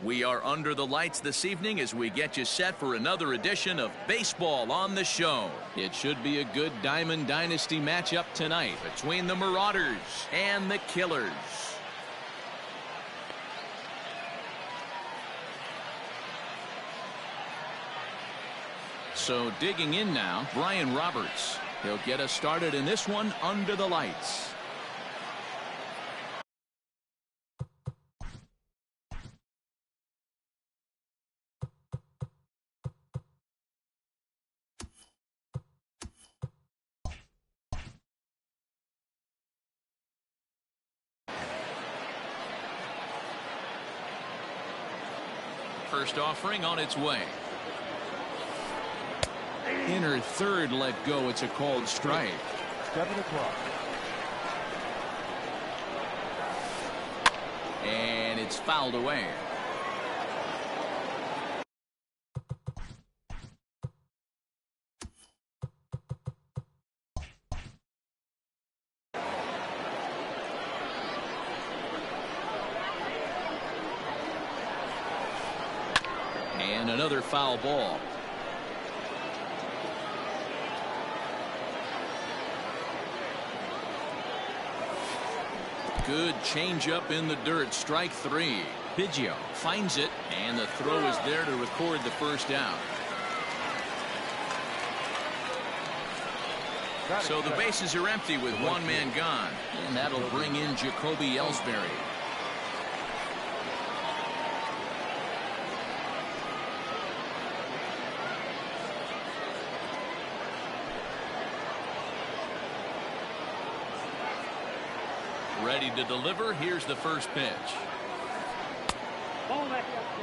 We are under the lights this evening as we get you set for another edition of Baseball on the Show. It should be a good Diamond Dynasty matchup tonight between the Marauders and the Killers. So digging in now, Brian Roberts. He'll get us started in this one under the lights. First offering on its way. Inner third let go. It's a called strike. 7 o'clock. And it's fouled away. And another foul ball. Good changeup in the dirt. Strike three. Biggio finds it, and the throw is there to record the first out. So the bases are empty with one man gone, and that'll bring in Jacoby Ellsbury. Ready to deliver. Here's the first pitch.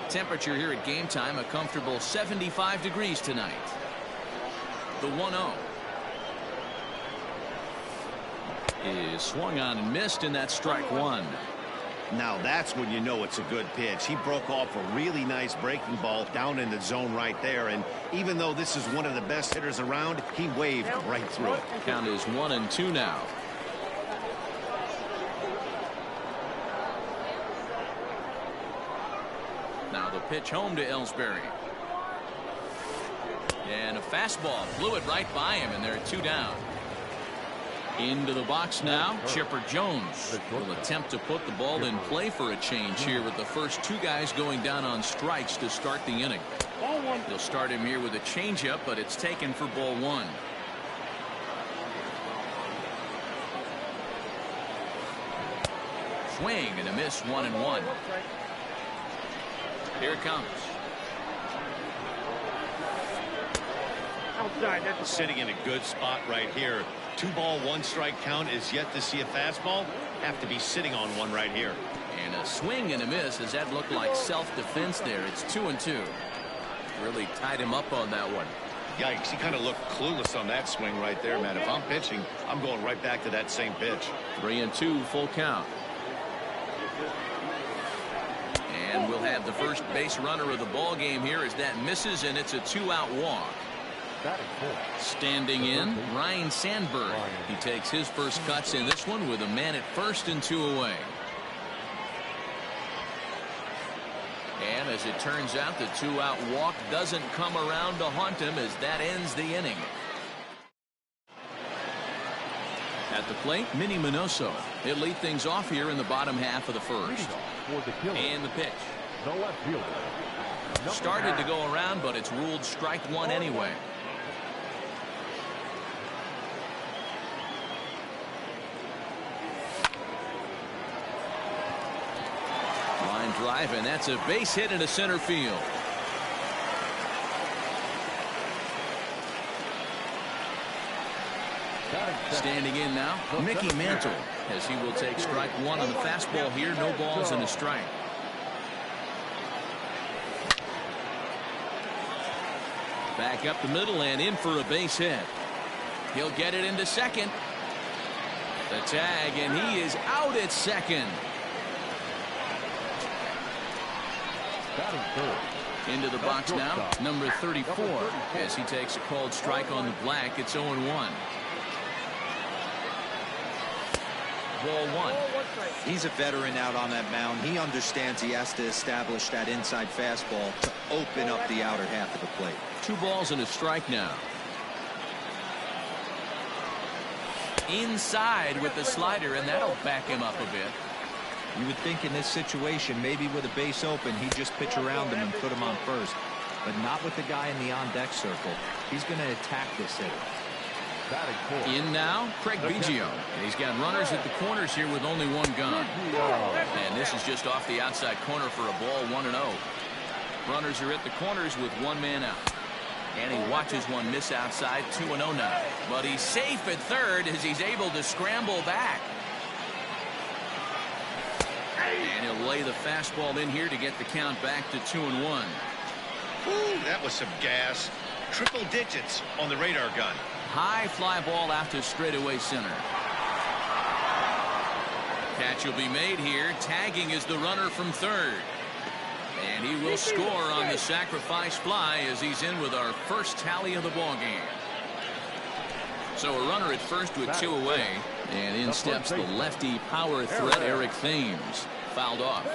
Temperature here at game time, a comfortable 75 degrees tonight. The 1-0 is swung on and missed, and that's strike one. Now that's when you know it's a good pitch. He broke off a really nice breaking ball down in the zone right there, and even though this is one of the best hitters around, he waved right through it. Count is 1-2 now. Now the pitch home to Ellsbury. And a fastball flew it right by him, and they're two down. Into the box now, Chipper Jones will attempt to put the ball in play for a change here with the first two guys going down on strikes to start the inning. They'll start him here with a changeup, but it's taken for ball one. Swing and a miss, 1-1. Here it comes. Sitting in a good spot right here. 2-ball, 1-strike count is yet to see a fastball. Have to be sitting on one right here. And a swing and a miss. Does that look like self-defense there? It's 2-2. Really tied him up on that one. Yikes, he kind of looked clueless on that swing right there, man. If I'm pitching, I'm going right back to that same pitch. 3-2, full count. And we'll have the first base runner of the ball game here as that misses, and it's a 2-out walk. Standing in, Ryan Sandberg. He takes his first cuts in this one with a man at first and 2 away. And as it turns out, the 2-out walk doesn't come around to haunt him as that ends the inning. At the plate, Minnie Minoso. He'll lead things off here in the bottom half of the first. And the pitch. Started to go around, but it's ruled strike one anyway. Line drive, and that's a base hit into center field. Standing in now, Mickey Mantle, as he will take strike one on the fastball here. No balls and a strike. Back up the middle and in for a base hit. He'll get it into second. The tag, and he is out at second. Into the box now, number 34, as he takes a called strike on the black. It's 0-1. ball one. He's a veteran out on that mound. He understands he has to establish that inside fastball to open up the outer half of the plate. 2 balls and a strike now. Inside with the slider, and that'll back him up a bit. You would think in this situation, maybe with a base open, he'd just pitch around him and put him on first. But not with the guy in the on-deck circle. He's going to attack this hitter. In now, Craig Biggio. And he's got runners at the corners here with only 1 gone. And this is just off the outside corner for a ball, 1-0. Runners are at the corners with 1 man out. And he watches one miss outside, 2-0 now. But he's safe at third as he's able to scramble back. And he'll lay the fastball in here to get the count back to 2-1. Ooh, that was some gas. Triple digits on the radar gun. High fly ball out to straightaway center. Catch will be made here. Tagging is the runner from third. And he will score on the sacrifice fly as he's in with our first tally of the ball game. So a runner at first with 2 away. And in steps the lefty power threat, Eric Thames. Fouled off.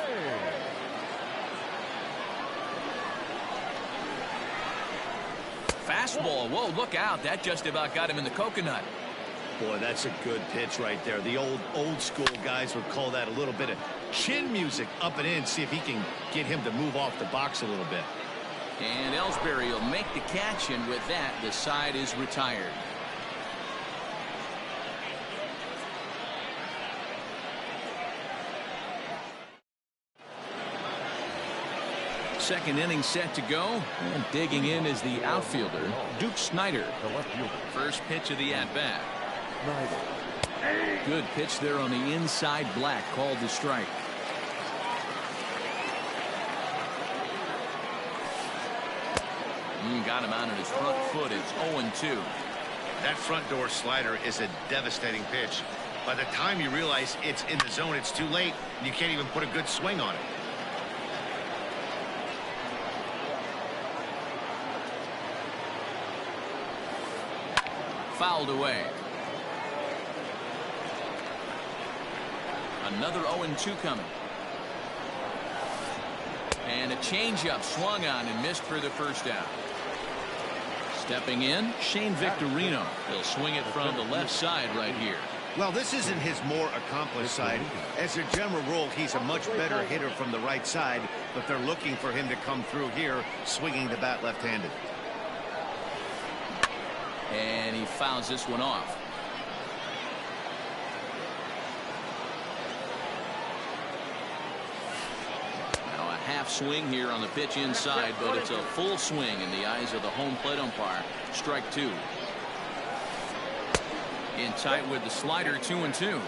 Fastball. Whoa, look out. That just about got him in the coconut. Boy, that's a good pitch right there. The old school guys would call that a little bit of chin music up and in. See if he can get him to move off the box a little bit. And Ellsbury will make the catch, and with that, the side is retired. Second inning set to go, and digging in is the outfielder, Duke Snider. First pitch of the at-bat. Good pitch there on the inside, Black called the strike. Got him out on his front foot. It's 0-2. That front door slider is a devastating pitch. By the time you realize it's in the zone, it's too late. You can't even put a good swing on it. Fouled away. Another 0-2 coming. And a changeup swung on and missed for the first out. Stepping in, Shane Victorino. He'll swing it from the left side right here. Well, this isn't his more accomplished side. As a general rule, he's a much better hitter from the right side, but they're looking for him to come through here, swinging the bat left-handed. And he fouls this one off. Now a half swing here on the pitch inside, but it's a full swing in the eyes of the home plate umpire. Strike 2. In tight with the slider, 2-2.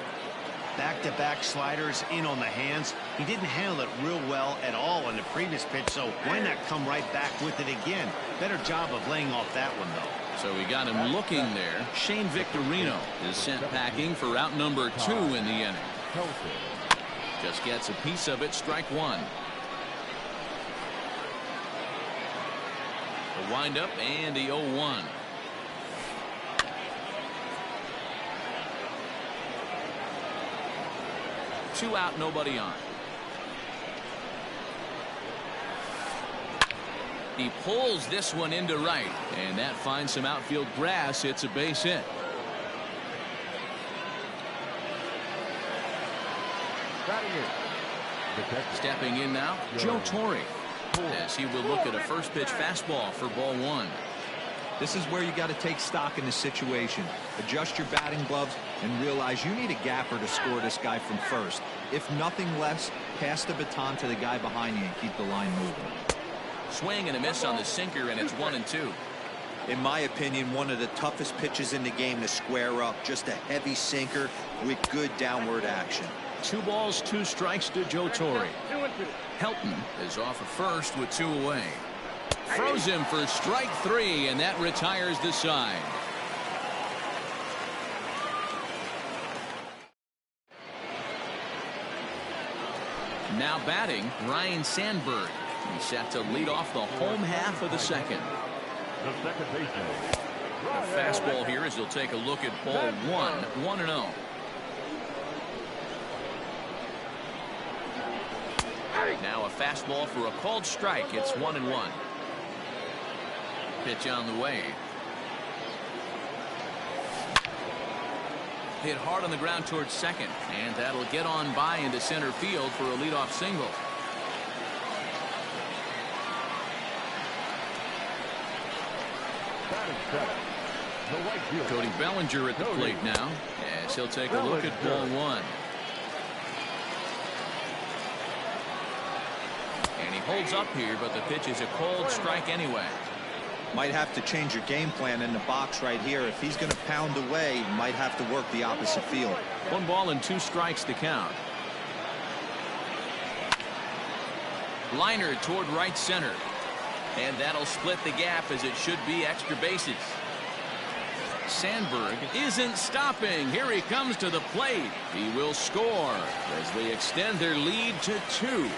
Back-to-back sliders in on the hands. He didn't handle it real well at all on the previous pitch, so why not come right back with it again? Better job of laying off that one, though. So we got him looking there. Shane Victorino is sent packing for out number 2 in the inning. Just gets a piece of it. Strike 1. The windup and the 0-1. Two out, nobody on. He pulls this one into right, and that finds some outfield grass. It's a base hit. Stepping in now, Joe Torre, as he will look at a first pitch fastball for ball 1. This is where you got to take stock in the situation. Adjust your batting gloves and realize you need a gapper to score this guy from first. If nothing less, pass the baton to the guy behind you and keep the line moving. Swing and a miss on the sinker, and it's 1-2. In my opinion, one of the toughest pitches in the game to square up. Just a heavy sinker with good downward action. 2 balls, 2 strikes to Joe Torre. Helton is off of first with 2 away. Throws him for strike 3, and that retires the side. Now batting, Ryan Sandberg. He's set to lead off the home half of the second. A fastball here as he'll take a look at ball 1, 1-0. fastball for a called strike. It's 1-1. Pitch on the way. Hit hard on the ground towards second, and that'll get on by into center field for a leadoff single. Cody Bellinger at the plate now, as he'll take a look at ball one. And he holds up here, but the pitch is a cold strike anyway. Might have to change your game plan in the box right here. If he's going to pound away, you might have to work the opposite field. 1 ball and 2 strikes to count. Liner toward right center. And that'll split the gap, as it should be extra bases. Sandberg isn't stopping. Here he comes to the plate. He will score as they extend their lead to 2.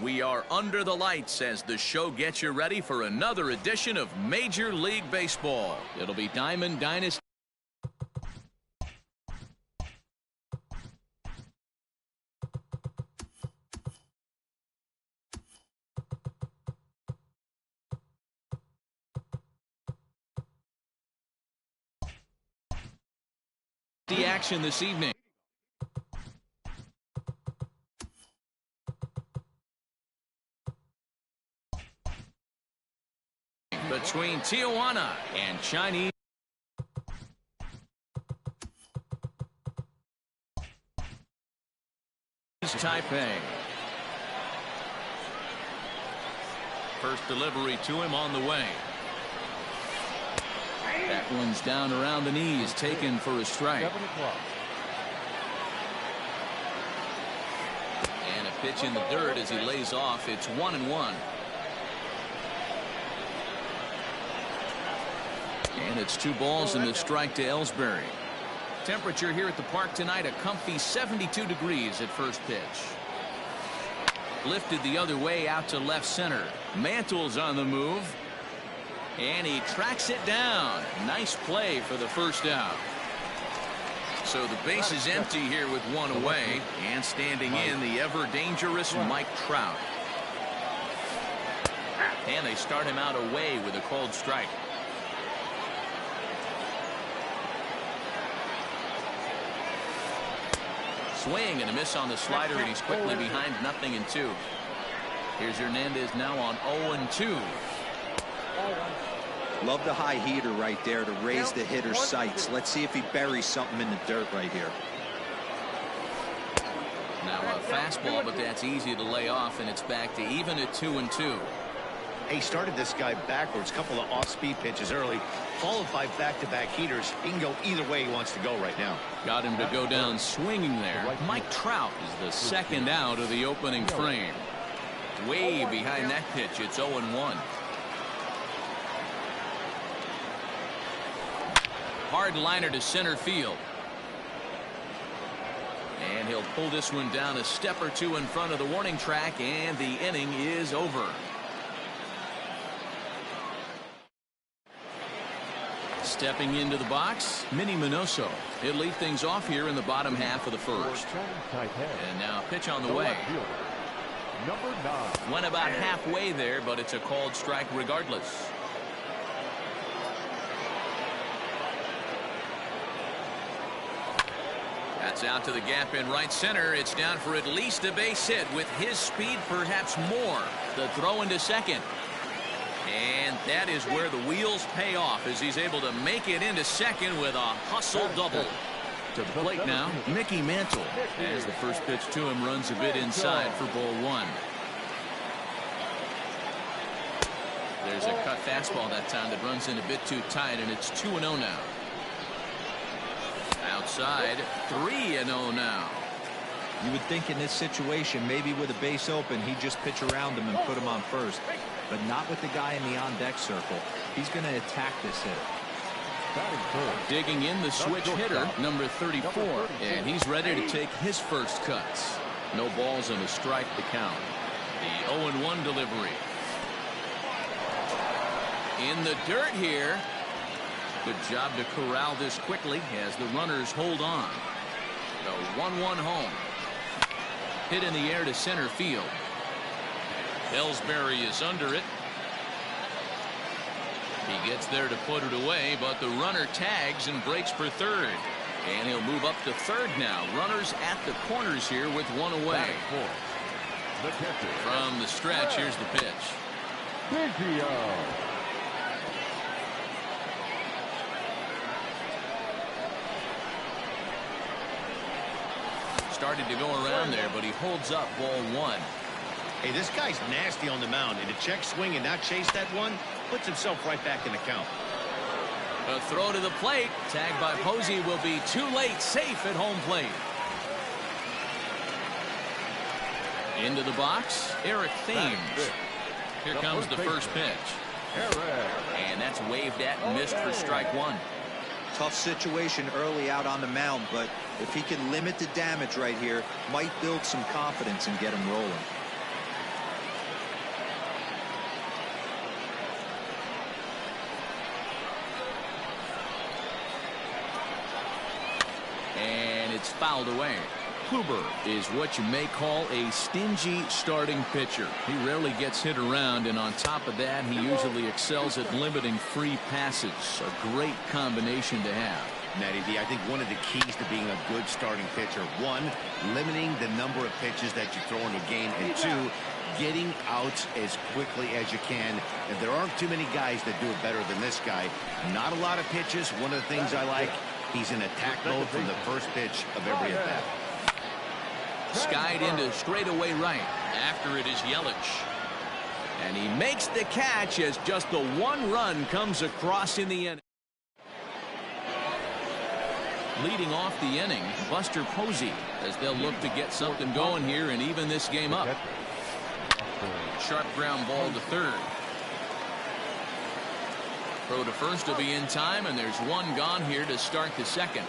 We are under the lights as the show gets you ready for another edition of Major League Baseball. It'll be Diamond Dynasty. The action this evening. between Tijuana and Chinese Taipei. First delivery to him on the way. That one's down around the knees, taken for a strike. And a pitch in the dirt as he lays off. It's 1-1. And it's 2 balls and a strike to Ellsbury. Temperature here at the park tonight, a comfy 72 degrees at first pitch. Lifted the other way out to left center. Mantle's on the move. And he tracks it down. Nice play for the first out. So the base is empty here with 1 away. And standing in, the ever dangerous Mike Trout. And they start him out away with a called strike. Swing and a miss on the slider, and he's quickly behind 0-2. Here's Hernandez now on 0-2. Love the high heater right there to raise the hitter's sights. Let's see if he buries something in the dirt right here. Now a fastball, but that's easy to lay off, and it's back to even at 2-2. He started this guy backwards, couple of off-speed pitches early, followed by back-to-back heaters. He can go either way he wants to go right now. Got him to go down swinging there. Mike Trout is the second out of the opening frame. Way behind that pitch. It's 0-1. Hard liner to center field. And he'll pull this one down a step or 2 in front of the warning track, and the inning is over. Stepping into the box, Minnie Minoso. He'll lead things off here in the bottom half of the first. And now a pitch on the way. Went about halfway there, but it's a called strike regardless. That's out to the gap in right center. It's down for at least a base hit. With his speed, perhaps more. The throw into second. And that is where the wheels pay off as he's able to make it into second with a hustle double. To the plate now, Mickey Mantle. As the first pitch to him runs a bit inside for ball 1. There's a cut fastball that time that runs in a bit too tight, and it's 2-0 now. Outside, 3-0 now. You would think in this situation, maybe with a base open, he'd just pitch around him and put him on first. But not with the guy in the on-deck circle. He's going to attack this hitter. Digging in the switch hitter, number 34. And he's ready to take his first cuts. No balls and a strike to count. The 0-1 delivery. In the dirt here. Good job to corral this quickly as the runners hold on. The 1-1 home. Hit in the air to center field. Ellsbury is under it. He gets there to put it away, but the runner tags and breaks for third. And he'll move up to third now. Runners at the corners here with 1 away. From the stretch, here's the pitch. Started to go around there, but he holds up ball 1. Hey, this guy's nasty on the mound, and to check swing and not chase that one puts himself right back in the count. A throw to the plate, tagged by Posey, will be too late. Safe at home plate. Into the box, Eric Thames. Here comes the first pitch. And that's waved at and missed for strike 1. Tough situation early out on the mound, but if he can limit the damage right here, might build some confidence and get him rolling. And it's fouled away. Kluber is what you may call a stingy starting pitcher. He rarely gets hit around, and on top of that, he usually excels at limiting free passes. A great combination to have. Matty D, I think one of the keys to being a good starting pitcher, one, limiting the number of pitches that you throw in a game, and two, getting outs as quickly as you can. And there aren't too many guys that do it better than this guy. Not a lot of pitches. One of the things I like, he's in attack mode from the first pitch of every at bat. Skied into straightaway right. After it is Yelich. And he makes the catch as just the one run comes across in the inning. Leading off the inning, Buster Posey, as they'll look to get something going here and even this game up. Sharp ground ball to third. Throw to first will be in time, and there's one gone here to start the second.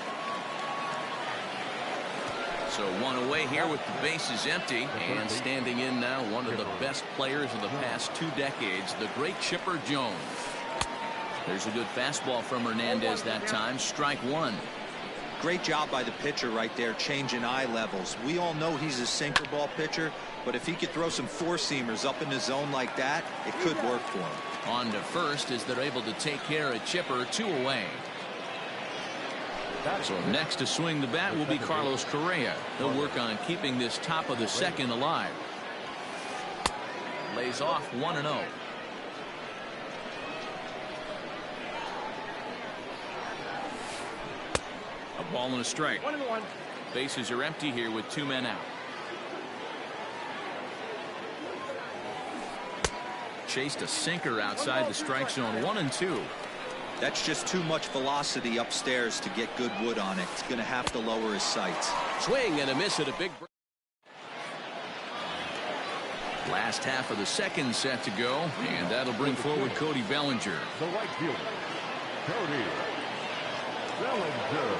So one away here with the bases empty, and standing in now one of the best players of the past 2 decades, the great Chipper Jones. There's a good fastball from Hernandez that time. Strike one. Great job by the pitcher right there, changing eye levels. We all know he's a sinker ball pitcher, but if he could throw some four-seamers up in the zone like that, it could work for him. On to first as they're able to take care of Chipper, 2 away. So next to swing the bat will be Carlos Correa. He'll work on keeping this top of the second alive. Lays off 1-0. A ball and a strike. 1-1. Bases are empty here with 2 men out. Chased a sinker outside the strike zone. 1-2. That's just too much velocity upstairs to get good wood on it. He's going to have to lower his sights. Swing and a miss at a big break. Last half of the second set to go, and that'll bring forward Cody Bellinger. The right fielder, Cody Bellinger.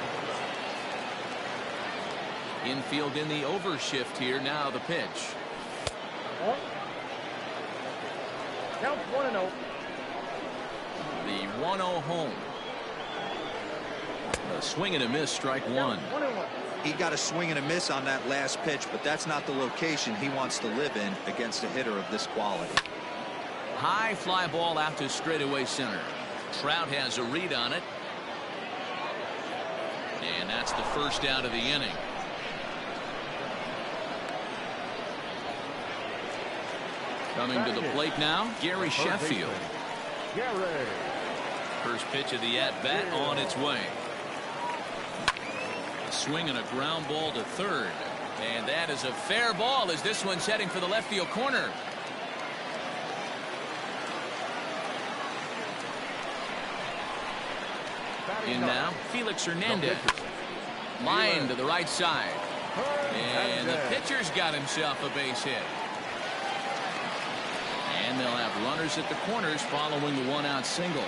Infield in the overshift here. Now the pitch. Count 1-0. The 1-0 home. A swing and a miss, strike one. He got a swing and a miss on that last pitch, but that's not the location he wants to live in against a hitter of this quality. High fly ball out to straightaway center. Trout has a read on it. And that's the first out of the inning. Coming to the plate now, Gary Sheffield. First pitch of the at-bat on its way. A swing and a ground ball to third. And that is a fair ball as this one's heading for the left field corner. In now, Felix Hernandez. Line to the right side. And the pitcher's got himself a base hit. And they'll have runners at the corners following the one-out single.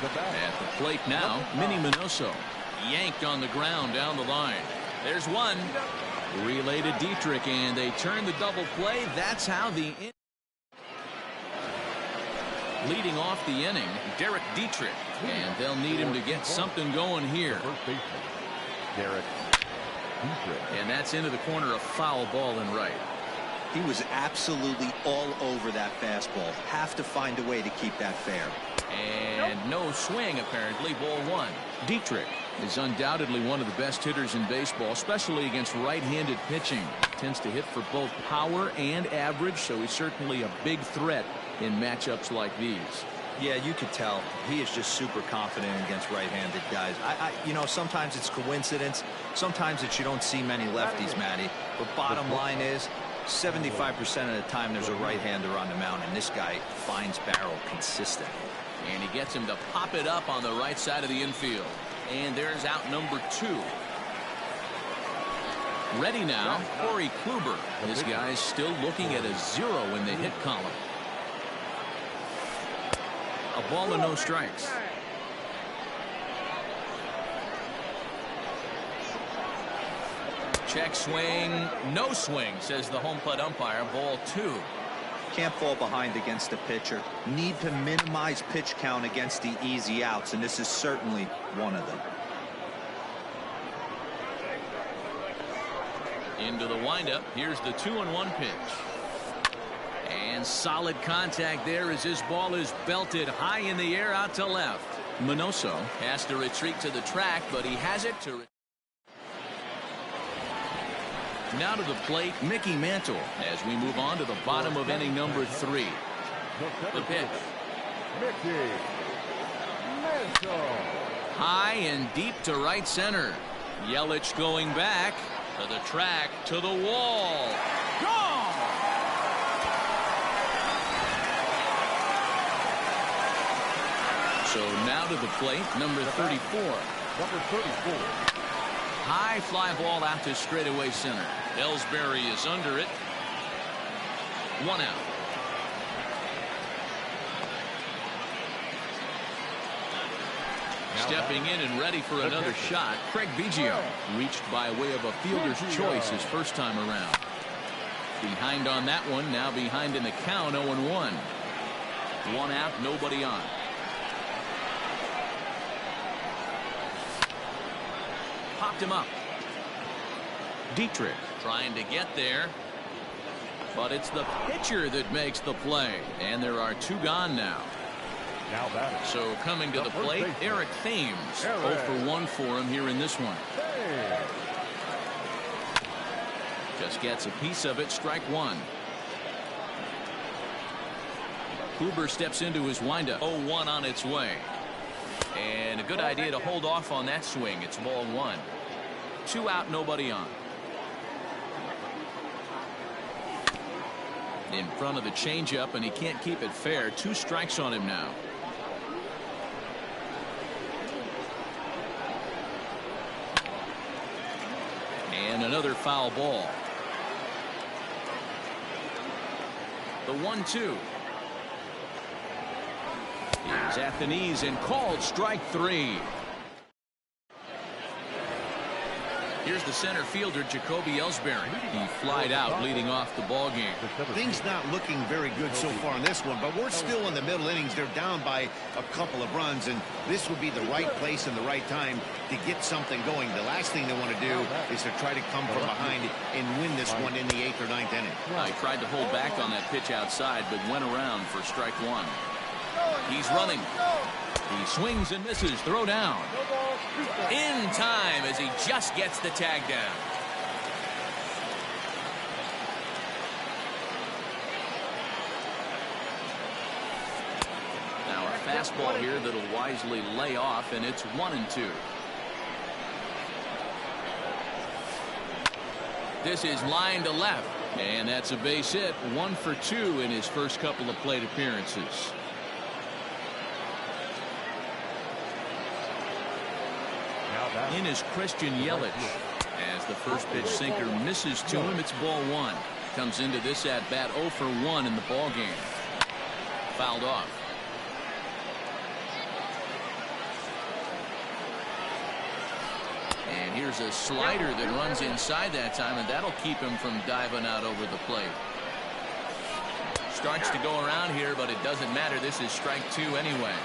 At the plate now, Minnie Minoso. Yanked on the ground down the line. There's one. Relay to Dietrich, and they turn the double play. That's how the leading off the inning, Derek Dietrich. And they'll need him to get something going here. Derek Dietrich. And that's into the corner, a foul ball and right. He was absolutely all over that fastball. Have to find a way to keep that fair. And no swing, apparently. Ball one. Dietrich is undoubtedly one of the best hitters in baseball, especially against right-handed pitching. Tends to hit for both power and average, so he's certainly a big threat in matchups like these. Yeah, you could tell. He is just super confident against right-handed guys. You know, sometimes it's coincidence. Sometimes it's you don't see many lefties, Matty. But bottom line is, 75% of the time there's a right-hander on the mound, and this guy finds barrel consistently. And he gets him to pop it up on the right side of the infield. And there's out number 2. Ready now, Corey Kluber. This guy's still looking at a 0 in the hit column. A ball and no strikes. Check swing, no swing, says the home plate umpire. Ball 2. Can't fall behind against a pitcher. Need to minimize pitch count against the easy outs, and this is certainly one of them. Into the windup. Here's the 2-1 pitch. And solid contact there as this ball is belted high in the air out to left. Minoso has to retreat to the track, but he has it to. Now to the plate, Mickey Mantle, as we move on to the bottom of inning number 3. The pitch. Mickey Mantle. High and deep to right center. Yelich going back to the track, to the wall. Gone! So now to the plate, number 34. Number 34. High fly ball out to straightaway center. Ellsbury is under it. 1 out. Stepping in and ready for another shot, Craig Biggio, reached by way of a fielder's choice his first time around. Behind on that one, now behind in the count, 0-1. 1 out, nobody on. Popped him up. Dietrich trying to get there, but it's the pitcher that makes the play, and there are 2 gone now. Now that. So coming to the plate, Eric Thames. 0 for 1 for him here in this one. Just gets a piece of it, strike 1. Kluber steps into his windup. 0-1 on its way. And a good idea to hold off on that swing. It's ball 1. 2 out, nobody on. In front of the changeup, and he can't keep it fair. 2 strikes on him now. And another foul ball. The 1-2. He's at the knees and called strike 3. Here's the center fielder, Jacoby Ellsbury. He flied out leading off the ball game. Things not looking very good so far in this one, but we're still in the middle innings. They're down by a couple of runs, and this would be the right place and the right time to get something going. The last thing they want to do is to try to come from behind and win this one in the 8th or 9th inning. He tried to hold back on that pitch outside, but went around for strike 1. He's running. He swings and misses. Throw down. In time as he just gets the tag down. Now a fastball here that'll wisely lay off, and it's 1-2. This is line to left, and that's a base hit. 1 for 2 in his first couple of plate appearances. In is Christian Yelich. As the first pitch sinker misses to him, it's ball 1. Comes into this at bat 0 for 1 in the ball game. Fouled off. And here's a slider that runs inside that time, and that'll keep him from diving out over the plate. Starts to go around here, but it doesn't matter. This is strike 2 anyway.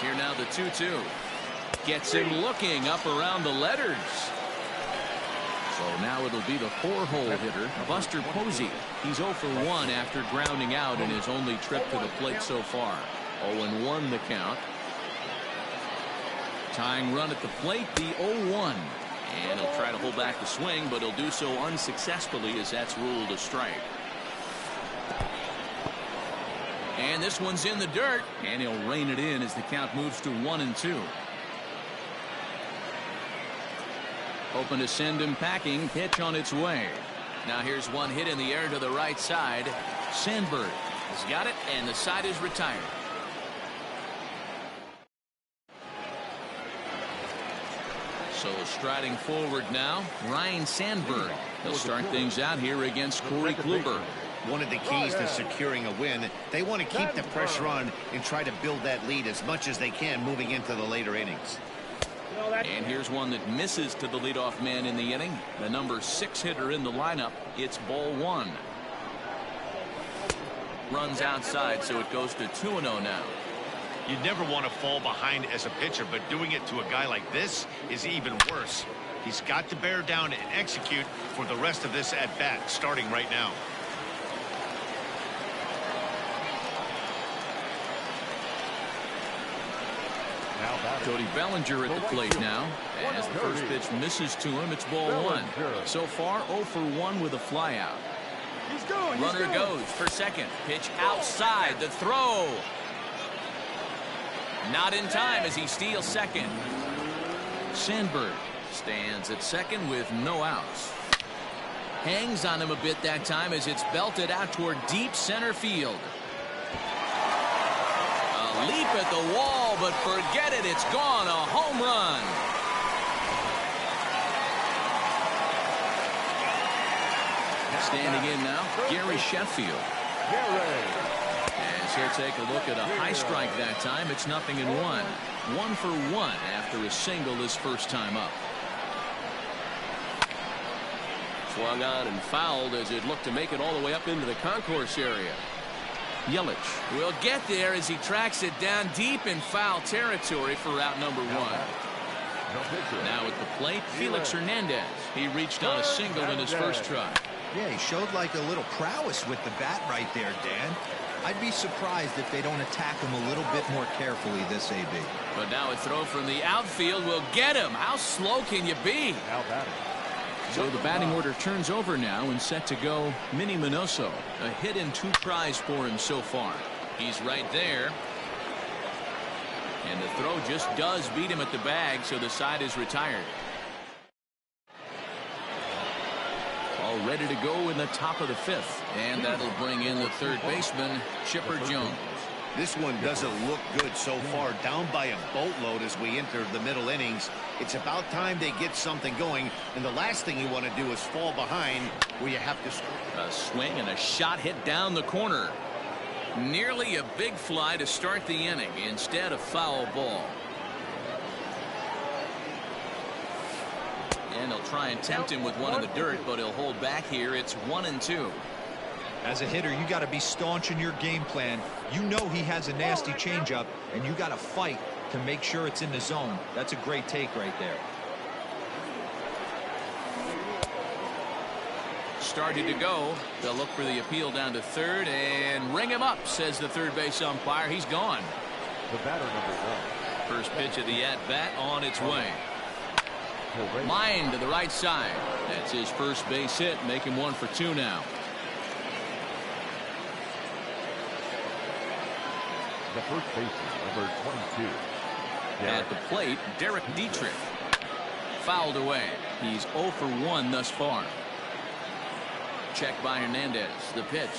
Here now the 2-2. Gets him looking up around the letters. So now it'll be the 4-hole hitter, Buster Posey. He's 0 for 1 after grounding out in his only trip to the plate so far. 0-1 the count. Tying run at the plate, the 0-1. And he'll try to hold back the swing, but he'll do so unsuccessfully as that's ruled a strike. And this one's in the dirt, and he'll rein it in as the count moves to 1-2. Open to send him packing. Pitch on its way. Now here's one hit in the air to the right side. Sandberg has got it, and the side is retired. So striding forward now, Ryan Sandberg. He'll start things out here against Corey Kluber. One of the keys to securing a win, they want to keep the pressure on and try to build that lead as much as they can moving into the later innings. And here's one that misses to the leadoff man in the inning. The number 6 hitter in the lineup. It's ball 1. Runs outside, so it goes to 2-0 now. You never want to fall behind as a pitcher, but doing it to a guy like this is even worse. He's got to bear down and execute for the rest of this at bat, starting right now. Cody Bellinger at the plate now. As the first pitch misses to him, it's ball one. So far, 0 for 1 with a flyout. Runner goes for second. Pitch outside. The throw. Not in time as he steals second. Sandberg stands at second with no outs. Hangs on him a bit that time as it's belted out toward deep center field. A leap at the wall, but forget it. It's gone. A home run. Standing in now, Gary Sheffield. As he'll take a look at a high strike that time. It's 0-1. 1 for 1 after a single his first time up. Swung on and fouled as it looked to make it all the way up into the concourse area. Yelich will get there as he tracks it down deep in foul territory for out number 1. Now at the plate, Felix Hernandez. He reached on a single in his first try. Yeah, he showed like a little prowess with the bat right there, Dan. I'd be surprised if they don't attack him a little bit more carefully this AB. But now a throw from the outfield will get him. How slow can you be? So the batting order turns over now and set to go Minnie Minoso. A hit and 2 tries for him so far. He's right there. And the throw just does beat him at the bag, so the side is retired. All ready to go in the top of the 5th. And that'll bring in the third baseman, Chipper Jones. This one doesn't look good so far. Down by a boatload as we enter the middle innings. It's about time they get something going. And the last thing you want to do is fall behind where you have to score. A swing and a shot hit down the corner. Nearly a big fly to start the inning. Instead, a foul ball. And they'll try and tempt him with one in the dirt, but he'll hold back here. It's 1-2. As a hitter, you got to be staunch in your game plan. You know he has a nasty changeup, and you got to fight to make sure it's in the zone. That's a great take right there. Started to go. They'll look for the appeal down to third and ring him up, says the third base umpire. He's gone. The batter, number 1. First pitch of the at-bat on its way. Line to the right side. That's his first base hit. Make him 1 for 2 now. The first baseman, number 22. At the plate, Derek Dietrich. Fouled away. He's 0 for 1 thus far. Check by Hernandez. The pitch.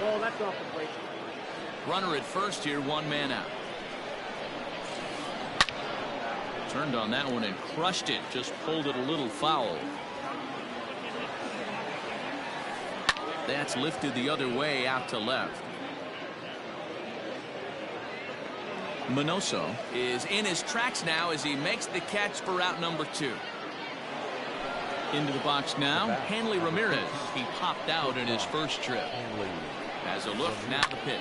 Oh, that's off the plate. Runner at first here, 1 man out. Turned on that one and crushed it. Just pulled it a little foul. That's lifted the other way out to left. Minoso is in his tracks now as he makes the catch for out number 2. Into the box now, Hanley Ramirez. He popped out in his first trip. As a look, now the pitch.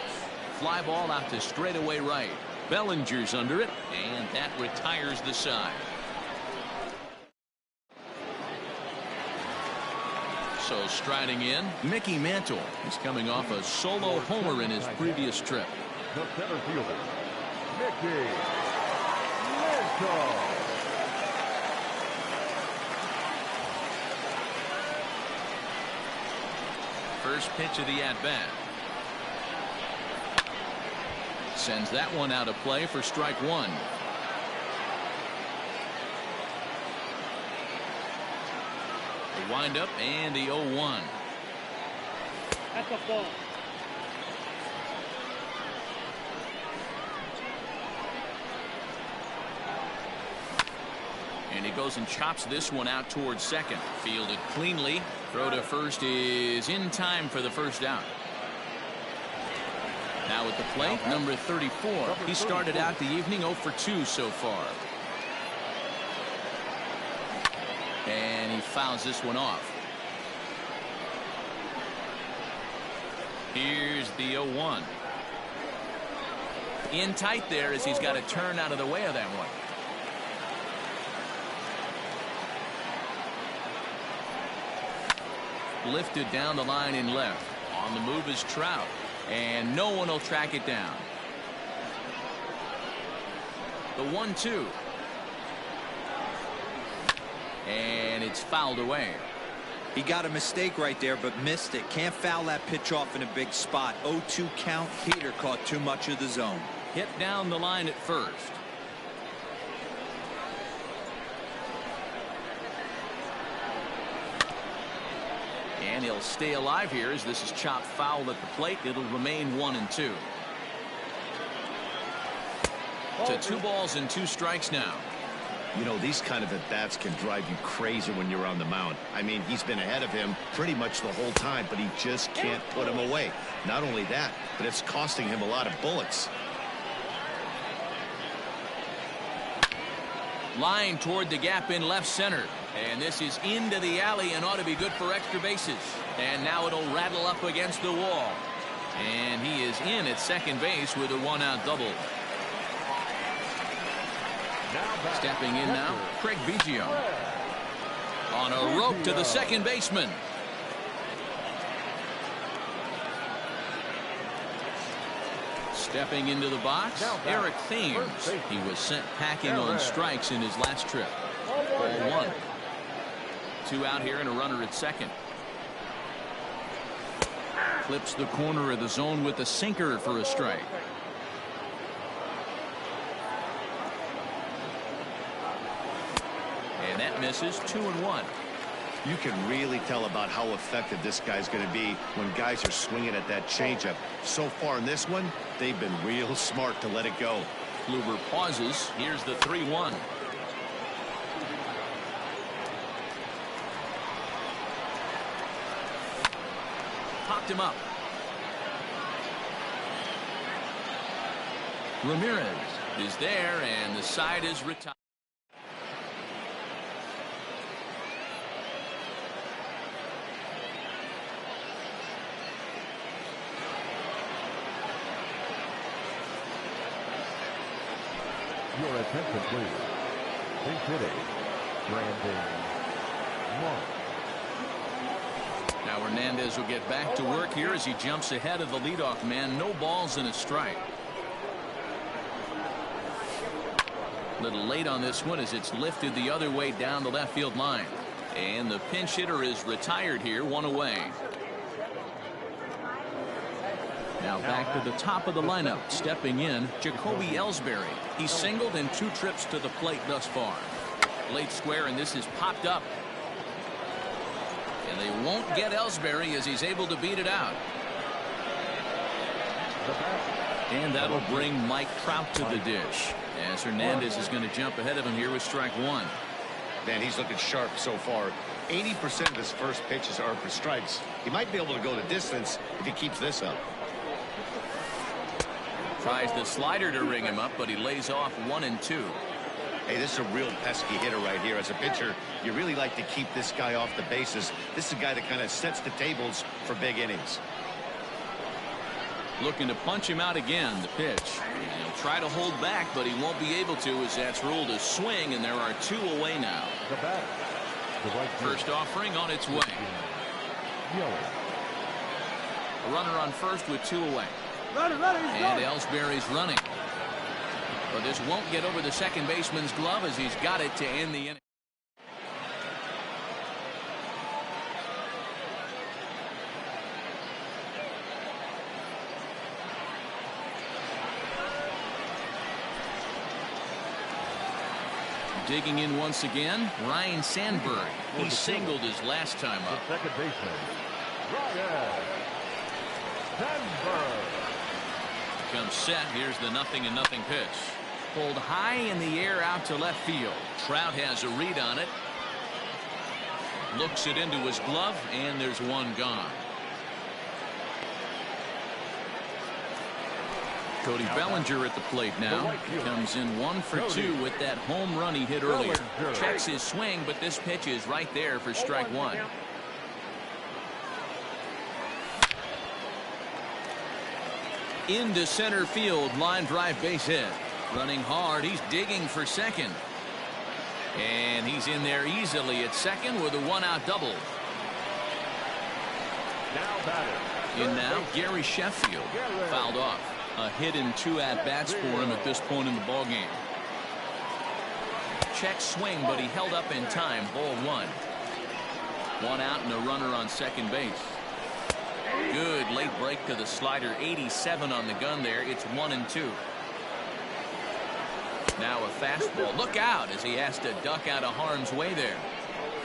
Fly ball out to straightaway right. Bellinger's under it, and that retires the side. So striding in, Mickey Mantle. He's coming off a solo homer in his previous trip. The center fielder, Mickey Mantle. First pitch of the at-bat. Sends that one out of play for strike 1. The windup and the 0-1. That's a ball. And he goes and chops this one out towards second. Fielded cleanly. Throw to first is in time for the first out. Now at the plate, number 34. He started out the evening 0 for 2 so far. And he fouls this one off. Here's the 0-1. In tight there as he's got to turn out of the way of that one. Lifted down the line in left. On the move is Trout. And no one will track it down. The 1-2. And it's fouled away. He got a mistake right there, but missed it. Can't foul that pitch off in a big spot. 0-2 count. Peter caught too much of the zone. Hit down the line at first. And he'll stay alive here as this is chopped foul at the plate. It'll remain 1-2. To 2 balls and 2 strikes now. You know, these kind of at-bats can drive you crazy when you're on the mound. I mean, he's been ahead of him pretty much the whole time, but he just can't put him away. Not only that, but it's costing him a lot of bullets. Line toward the gap in left center. And this is into the alley and ought to be good for extra bases. And now it'll rattle up against the wall. And he is in at second base with a 1-out double. Stepping in now, Craig Biggio. On a rope to the second baseman. Stepping into the box, Eric Thames. He was sent packing on strikes in his last trip. Ball 1. 2 out here and a runner at second. Clips the corner of the zone with a sinker for a strike. And that misses. 2-1. You can really tell about how effective this guy's going to be when guys are swinging at that changeup. So far in this one, they've been real smart to let it go. Kluber pauses. Here's the 3-1. Popped him up. Ramirez is there, and the side is retired. Your attention, please. Big hitting, Brandon Mark. Now Hernandez will get back to work here as he jumps ahead of the leadoff man. No balls and a strike. A little late on this one as it's lifted the other way down the left field line. And the pinch hitter is retired here, 1 away. Now back to the top of the lineup. Stepping in, Jacoby Ellsbury. He's singled in 2 trips to the plate thus far. Late square, and this is popped up. And they won't get Ellsbury as he's able to beat it out. And that'll bring Mike Trout to the dish, as Hernandez is going to jump ahead of him here with strike 1. Man, he's looking sharp so far. 80% of his first pitches are for strikes. He might be able to go the distance if he keeps this up. Tries the slider to ring him up, but he lays off 1-2. Hey, this is a real pesky hitter right here. As a pitcher, you really like to keep this guy off the bases. This is a guy that kind of sets the tables for big innings. Looking to punch him out again. The pitch. And he'll try to hold back, but he won't be able to, as that's ruled a swing, and there are 2 away now. First offering on its way. A runner on first with 2 away. And Ellsbury's running. But this won't get over the second baseman's glove as he's got it to end the inning. Digging in once again, Ryan Sandberg. He singled his last time up. Second baseman, Ryan Sandberg. Comes set. Here's the 0-0 pitch. Pulled high in the air out to left field. Trout has a read on it. Looks it into his glove, and there's 1 gone. Cody Bellinger at the plate now. Comes in 1 for 2 with that home run he hit earlier. Checks his swing, but this pitch is right there for strike 1. Into center field, line drive base hit. Running hard, he's digging for second. And he's in there easily at second with a 1-out double. In now, Gary Sheffield. Fouled off. A hit in 2 at-bats for him at this point in the ballgame. check swing, but he held up in time. Ball one. One out and a runner on second base. Good late break to the slider. 87 on the gun there. It's 1-2. Now a fastball. Look out as he has to duck out of harm's way there.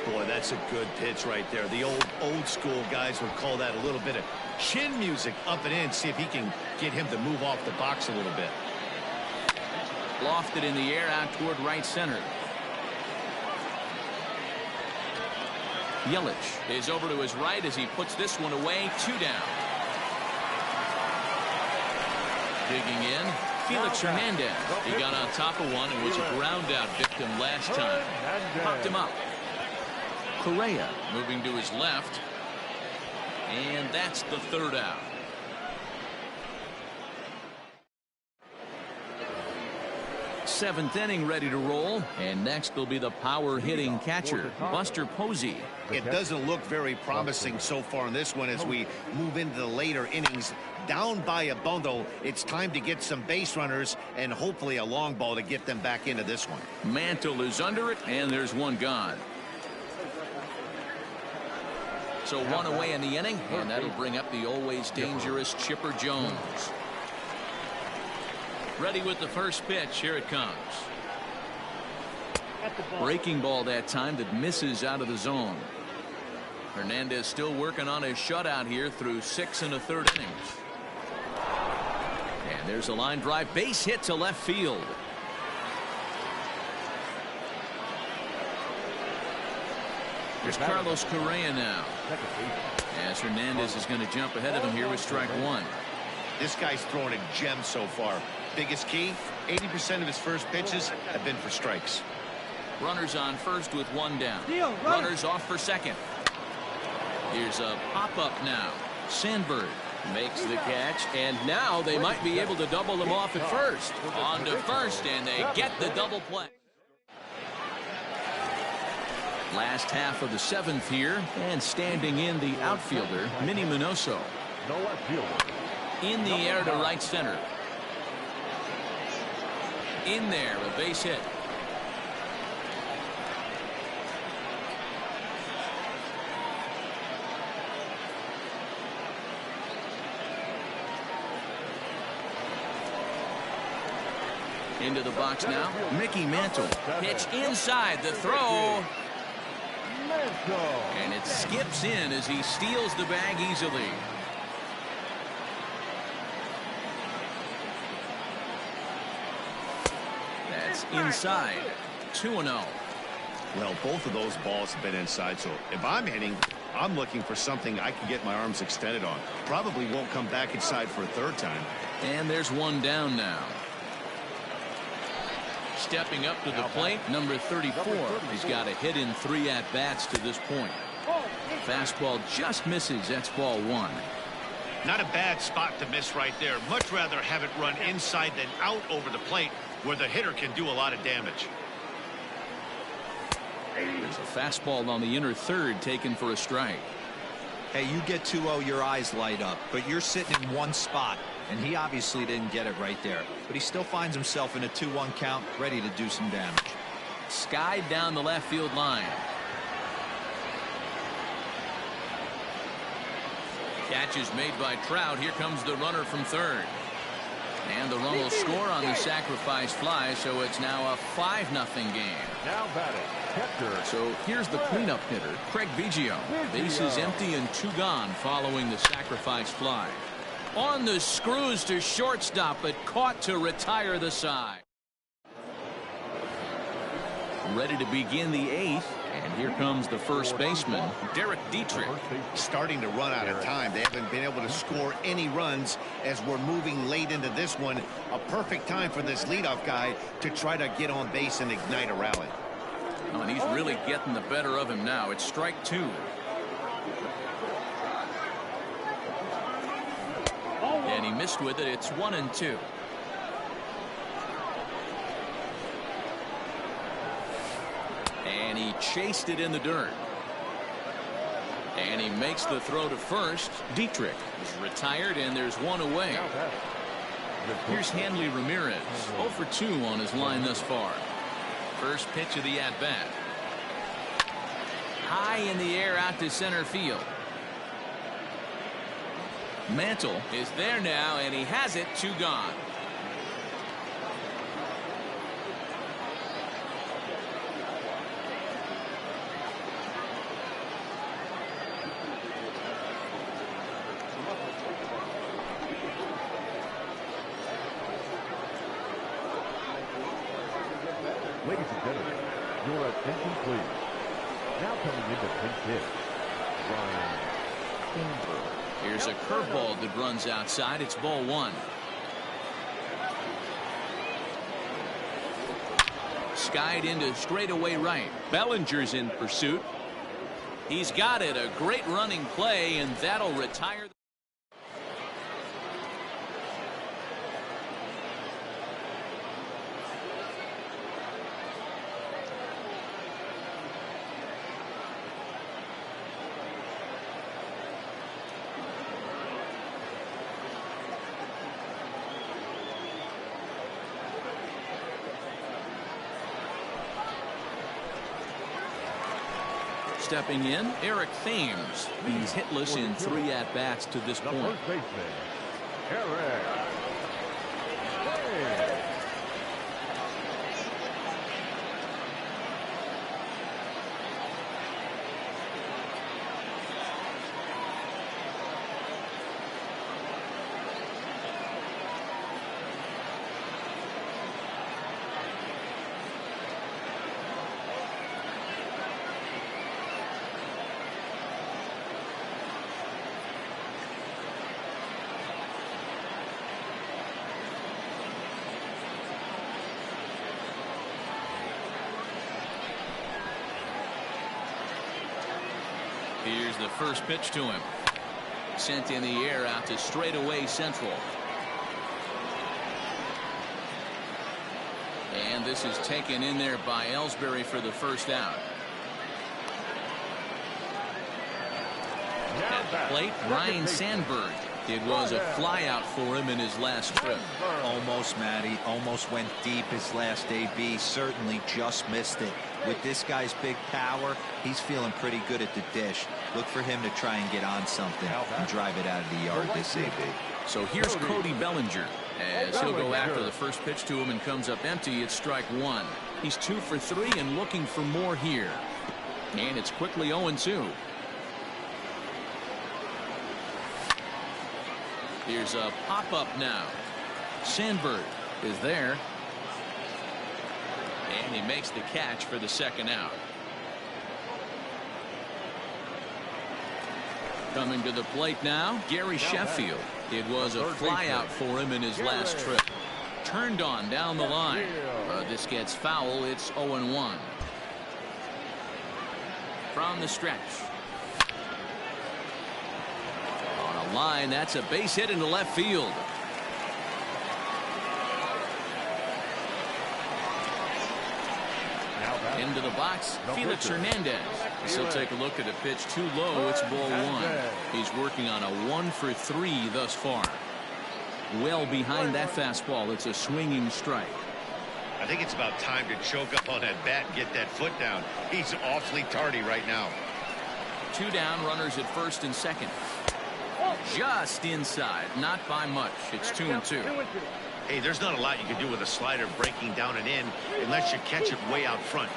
Boy, that's a good pitch right there. The old school guys would call that a little bit of chin music up and in. See if he can get him to move off the box a little bit. Lofted in the air out toward right center. Yelich is over to his right as he puts this one away. 2 down. Digging in, Felix Hernandez. He got on top of one and was a ground out victim last time. Popped him up. Correa moving to his left. And that's the 3rd out. Seventh inning ready to roll, and next will be the power hitting catcher, Buster Posey. It doesn't look very promising so far in this one as we move into the later innings. Down by a bundle, it's time to get some base runners and hopefully a long ball to get them back into this one. Mantle is under it, and there's one gone. So one away in the inning, and that'll bring up the always dangerous Chipper Jones. Ready with the first pitch. Here it comes. Breaking ball that time that misses out of the zone. Hernandez still working on his shutout here through 6 1/3 innings. And there's a line drive. Base hit to left field. Here's Carlos Correa now. As Hernandez is going to jump ahead of him here with strike 1. This guy's throwing a gem so far. Biggest key, 80% of his first pitches have been for strikes. Runners on first with 1 down. Runners off for second. Here's a pop-up now. Sandberg makes the catch, and now they might be able to double them off at first. On to first, and they get the double play. Last half of the 7th here, and standing in the outfielder, Minnie Minoso. No left fielder. In the air to right center. In there, a base hit. Into the box now. Mickey Mantle. Pitch inside the throw. And it skips in as he steals the bag easily. That's inside. 2-0. Well, both of those balls have been inside, so if I'm hitting, I'm looking for something I can get my arms extended on. Probably won't come back inside for a 3rd time. And there's 1 down now. Stepping up to the plate, number 34. He's got a hit in 3 at-bats to this point. Fastball just misses. That's ball 1. Not a bad spot to miss right there. Much rather have it run inside than out over the plate where the hitter can do a lot of damage. There's a fastball on the inner 3rd taken for a strike. Hey, you get 2-0, your eyes light up, but you're sitting in one spot, and he obviously didn't get it right there. But he still finds himself in a 2-1 count, ready to do some damage. Skied down the left field line. Catch is made by Trout. Here comes the runner from 3rd. And the run will score on the sacrifice fly, so it's now a 5-0 game. Now batting, catcher. So here's the cleanup hitter, Craig Biggio. Bases empty and 2 gone following the sacrifice fly. On the screws to shortstop, but caught to retire the side. Ready to begin the 8th, and here comes the first baseman, Derek Dietrich. Starting to run out of time. They haven't been able to score any runs as we're moving late into this one. A perfect time for this leadoff guy to try to get on base and ignite a rally. Oh, and he's really getting the better of him now. It's strike 2. And he missed with it. It's 1-2. And he chased it in the dirt. And he makes the throw to first. Dietrich is retired, and there's 1 away. Here's Hanley Ramirez, 0 for 2 on his line thus far. First pitch of the at-bat. High in the air out to center field. Mantle is there now, and he has it. 2 gone. Ladies and gentlemen, your attention please. Now coming into pinch hit, Ryan Sandberg. Here's a curveball that runs outside. It's ball 1. Skied into straightaway right. Bellinger's in pursuit. He's got it. A great running play, and that'll retire. Stepping in, Eric Thames. He's hitless in 3 at-bats to this The point. first baseman, Eric Thames. Here's the first pitch to him. Sent in the air out to straightaway central. And this is taken in there by Ellsbury for the first out. At the plate, Ryan Sandberg. It was a fly out for him in his last trip. Almost, Matty. Almost went deep his last AB. Certainly just missed it. With this guy's big power, he's feeling pretty good at the dish. Look for him to try and get on something and drive it out of the yard this AB. So here's Cody Bellinger as he'll go after the first pitch to him and comes up empty. It's strike 1. He's 2 for 3 and looking for more here. And it's quickly 0-2. Here's a pop-up now. Sandberg is there. And he makes the catch for the second out. Coming to the plate now, Gary Sheffield. It was a fly out for him in his last trip. Turned on down the line. This gets foul. It's 0-1. From the stretch. On a line, that's a base hit into left field. Into the box, Felix Hernandez. He'll take a look at a pitch too low. It's ball 1. He's working on a 1 for 3 thus far. Well behind that fastball. It's a swinging strike. I think it's about time to choke up on that bat and get that foot down. He's awfully tardy right now. 2 down, runners at first and second. Just inside, not by much. It's 2-2. Hey, there's not a lot you can do with a slider breaking down and in unless you catch it way out front.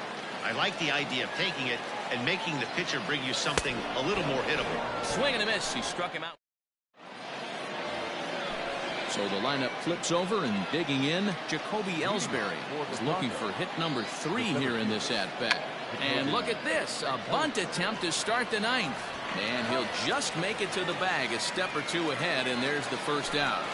I like the idea of taking it and making the pitcher bring you something a little more hittable. Swing and a miss. He struck him out. So the lineup flips over, and digging in, Jacoby Ellsbury is looking for hit number 3 here in this at-bat. And look at this, a bunt attempt to start the 9th. And he'll just make it to the bag a step or 2 ahead, and there's the first out.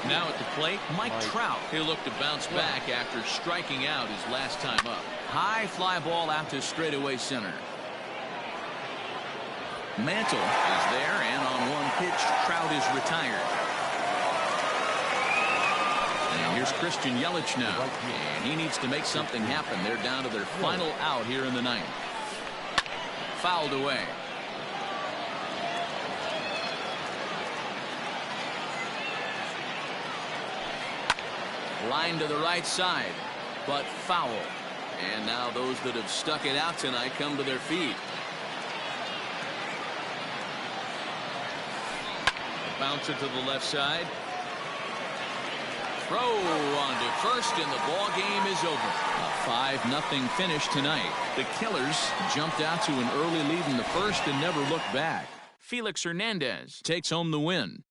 Now at the plate, Mike Trout. He'll look to bounce back after striking out his last time up. High fly ball out to straightaway center. Mantle is there, and on one pitch, Trout is retired. And here's Christian Yelich now, and he needs to make something happen. They're down to their final out here in the 9th. Fouled away. Line to the right side. but foul. And now those that have stuck it out tonight come to their feet. Bouncer to the left side. Throw on to first, and the ball game is over. A 5-0 finish tonight. The Killers jumped out to an early lead in the first and never looked back. Felix Hernandez takes home the win.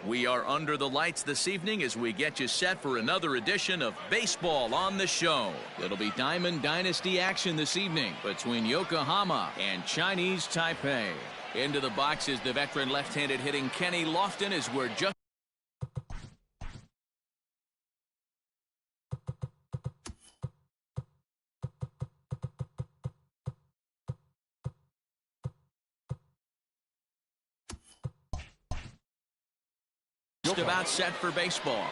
We are under the lights this evening as we get you set for another edition of Baseball on the Show. It'll be Diamond Dynasty action this evening between Yokohama and Chinese Taipei. Into the box is the veteran left-handed hitting Kenny Lofton as we're just about set for baseball.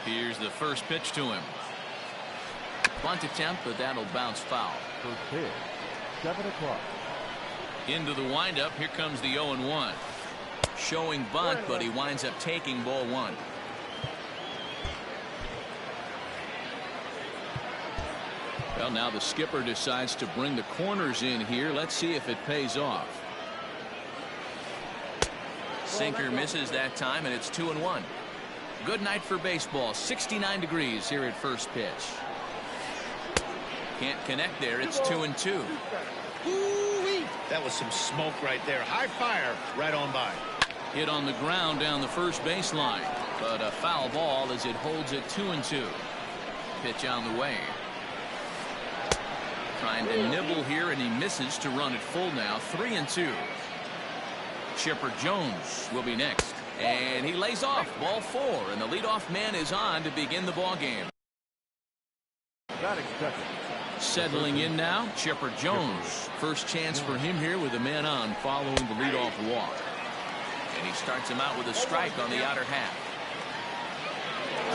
Here's the first pitch to him. Bunt attempt, but that'll bounce foul. First pitch, 7 o'clock. Into the windup. Here comes the 0-1. Showing bunt, but he winds up taking ball one. Well, now the skipper decides to bring the corners in here. Let's see if it pays off. Sinker misses that time, and it's 2-1. Good night for baseball. 69 degrees here at first pitch. Can't connect there. It's 2-2. Ooh-wee. That was some smoke right there. High fire right on by. Hit on the ground down the first baseline, but a foul ball as it holds it 2-2. Pitch on the way. Trying to nibble here, and he misses to run it full now. 3-2. Chipper Jones will be next, and he lays off. Ball 4, and the leadoff man is on to begin the ball game. Settling in now, Chipper Jones. First chance for him here with a man on following the leadoff walk. And he starts him out with a strike on the outer half.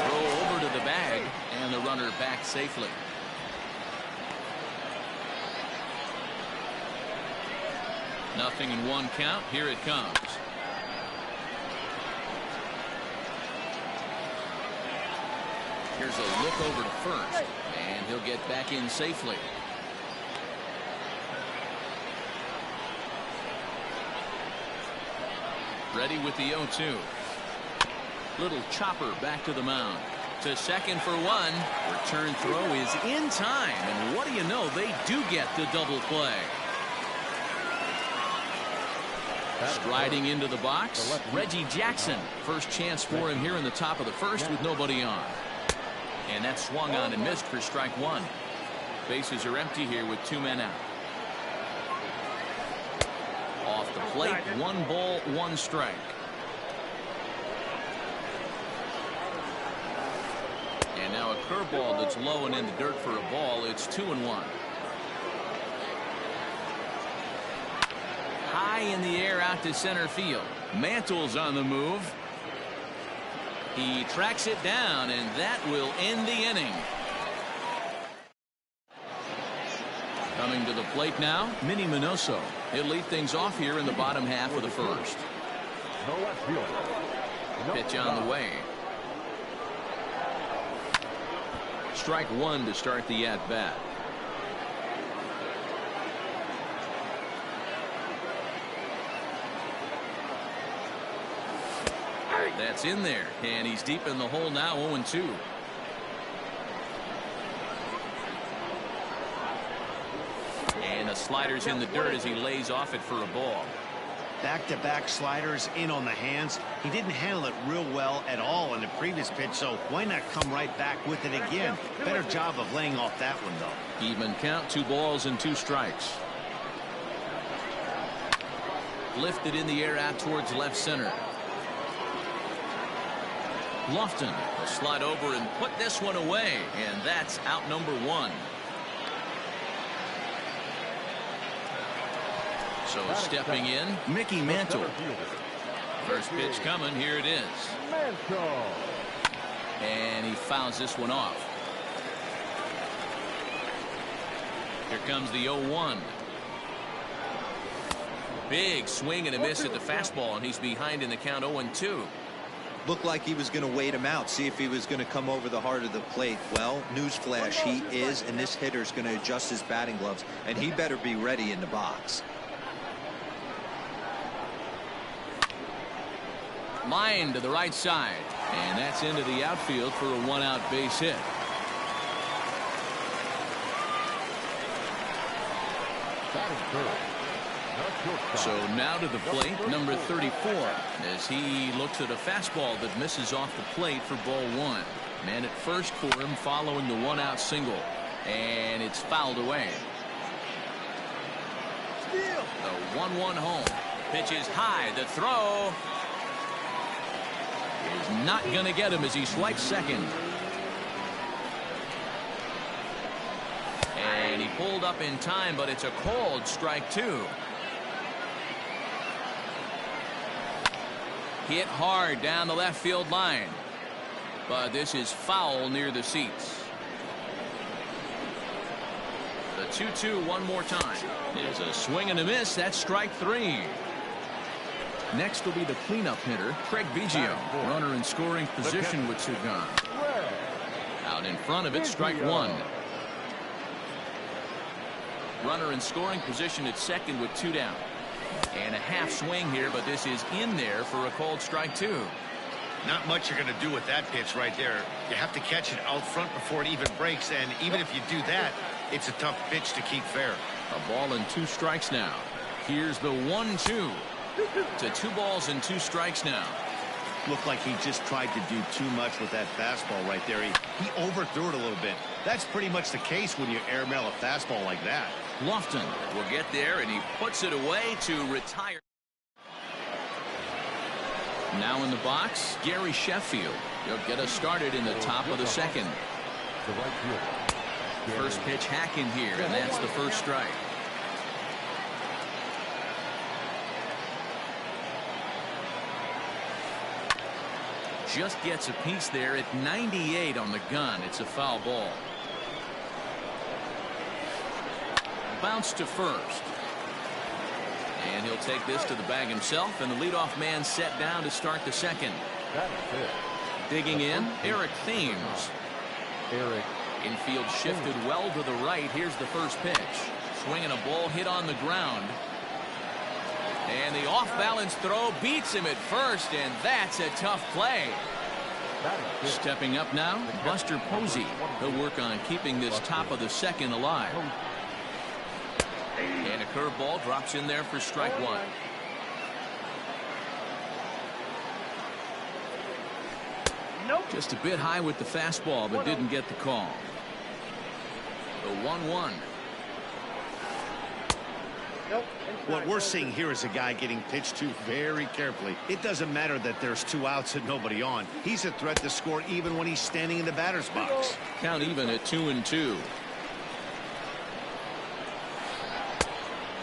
Throw over to the bag, and the runner back safely. Nothing in one count. Here it comes. Here's a look over to first, and he'll get back in safely. Ready with the 0-2. Little chopper back to the mound. To second for one. Return throw is in time, and what do you know? They do get the double play. Striding into the box, Reggie Jackson. First chance for him here in the top of the first with nobody on. And that swung on and missed for strike one. Bases are empty here with 2 men out. Off the plate, 1 ball, 1 strike. And now a curveball that's low and in the dirt for a ball. It's 2-1. High in the air out to center field. Mantle's on the move. He tracks it down, and that will end the inning. Coming to the plate now, Minnie Minoso. He'll lead things off here in the bottom half of the first. Pitch on the way. Strike one to start the at-bat. That's in there, and he's deep in the hole now. 0-2. And the slider's in the dirt as he lays off it for a ball. Back-to-back sliders in on the hands. He didn't handle it real well at all in the previous pitch, so why not come right back with it again? Better job of laying off that one, though. Even count, 2 balls and 2 strikes. Lifted in the air out towards left center. Lofton will slide over and put this one away, and that's out number 1. So stepping in, Mickey Mantle. First pitch coming. Here it is. And he fouls this one off. Here comes the 0-1. Big swing and a miss at the fastball, and he's behind in the count. 0-2. Looked like he was going to wait him out, see if he was going to come over the heart of the plate. Well, newsflash, he is, and this hitter's going to adjust his batting gloves, and he better be ready in the box. Line to the right side, and that's into the outfield for a 1-out base hit. So now to the plate, number 34, as he looks at a fastball that misses off the plate for ball 1. Man at first for him following the 1-out single, and it's fouled away. The 1-1 home. Pitch is high. The throw is not going to get him as he swipes second. And he pulled up in time, but it's a called strike 2. Hit hard down the left field line, but this is foul near the seats. The 2-2 one more time. There's a swing and a miss. That's strike 3. Next will be the cleanup hitter, Craig Biggio. Runner in scoring position with 2 gone. Out in front of it, strike 1. Runner in scoring position at second with 2 down. And a half swing here, but this is in there for a called strike 2. Not much you're going to do with that pitch right there. You have to catch it out front before it even breaks, and even if you do that, it's a tough pitch to keep fair. A ball and 2 strikes now. Here's the 1-2. To 2 balls and 2 strikes now. Looked like he just tried to do too much with that fastball right there. He overthrew it a little bit. That's pretty much the case when you airmail a fastball like that. Lofton will get there, and he puts it away to retire. Now in the box, Gary Sheffield. He'll get us started in the top of the second. The right fielder. First pitch hacking here, and that's the first strike. Just gets a piece there at 98 on the gun. It's a foul ball. Bounce to first. And he'll take this to the bag himself, and the leadoff man set down to start the second. That is it. Digging in, Eric Thames. Eric. Infield shifted well to the right. Here's the first pitch. Swinging a ball hit on the ground. And the off-balance throw beats him at first, and that's a tough play. Stepping up now, Buster Posey. He'll work on keeping this top of the second alive. And a curveball drops in there for strike 1. Just a bit high with the fastball, but didn't get the call. The 1-1. What we're seeing here is a guy getting pitched to very carefully. It doesn't matter that there's 2 outs and nobody on. He's a threat to score even when he's standing in the batter's box. Count even at 2-2.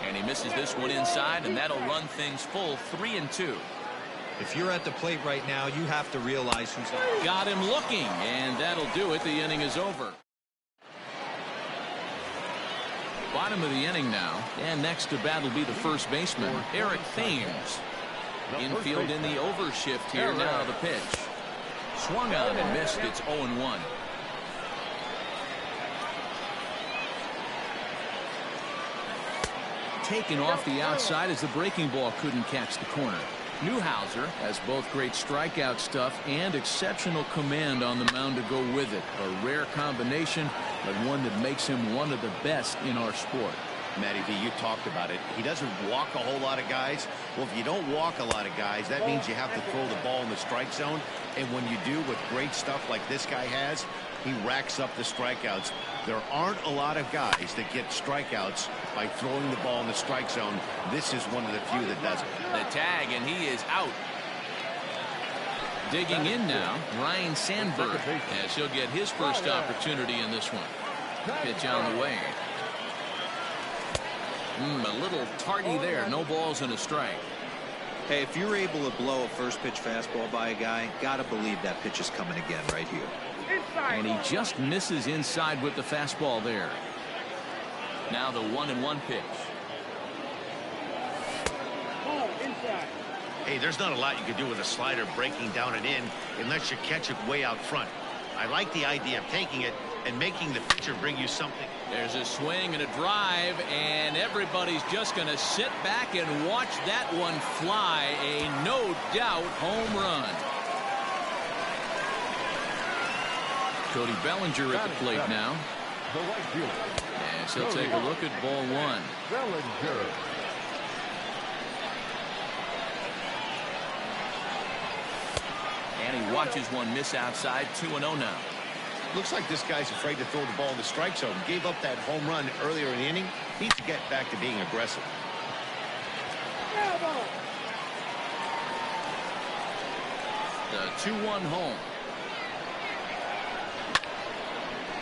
And he misses this one inside, and that'll run things full 3-2. If you're at the plate right now, you have to realize who's on. Got him looking, and that'll do it. The inning is over. Bottom of the inning now, and next to bat will be the first baseman, Eric Thames. Infield in the overshift here. Now the pitch. Swung on and missed. It's 0-1. Taken off the outside as the breaking ball couldn't catch the corner. Newhouser has both great strikeout stuff and exceptional command on the mound to go with it. A rare combination, but one that makes him one of the best in our sport. Matty V, you talked about it. He doesn't walk a whole lot of guys. Well, if you don't walk a lot of guys, that means you have to throw the ball in the strike zone. And when you do with great stuff like this guy has, he racks up the strikeouts. There aren't a lot of guys that get strikeouts by throwing the ball in the strike zone. This is one of the few that does it. The tag, and he is out. Digging in now, Ryan Sandberg, as he'll get his first opportunity in this one. Pitch on the way. A little tardy there. No balls and a strike. Hey, if you're able to blow a first pitch fastball by a guy, gotta believe that pitch is coming again right here. And he just misses inside with the fastball there. Now the 1-1 pitch. Ball inside. Hey, there's not a lot you can do with a slider breaking down and in unless you catch it way out front. I like the idea of taking it and making the pitcher bring you something. There's a swing and a drive, and everybody's just going to sit back and watch that one fly. A no-doubt home run. Cody Bellinger at the plate now. The right fielder. Yes, he'll take a look at ball 1. Bellinger. And he watches one miss outside. 2-0 now. Looks like this guy's afraid to throw the ball in the strike zone. Gave up that home run earlier in the inning. Needs to get back to being aggressive. The 2-1 home.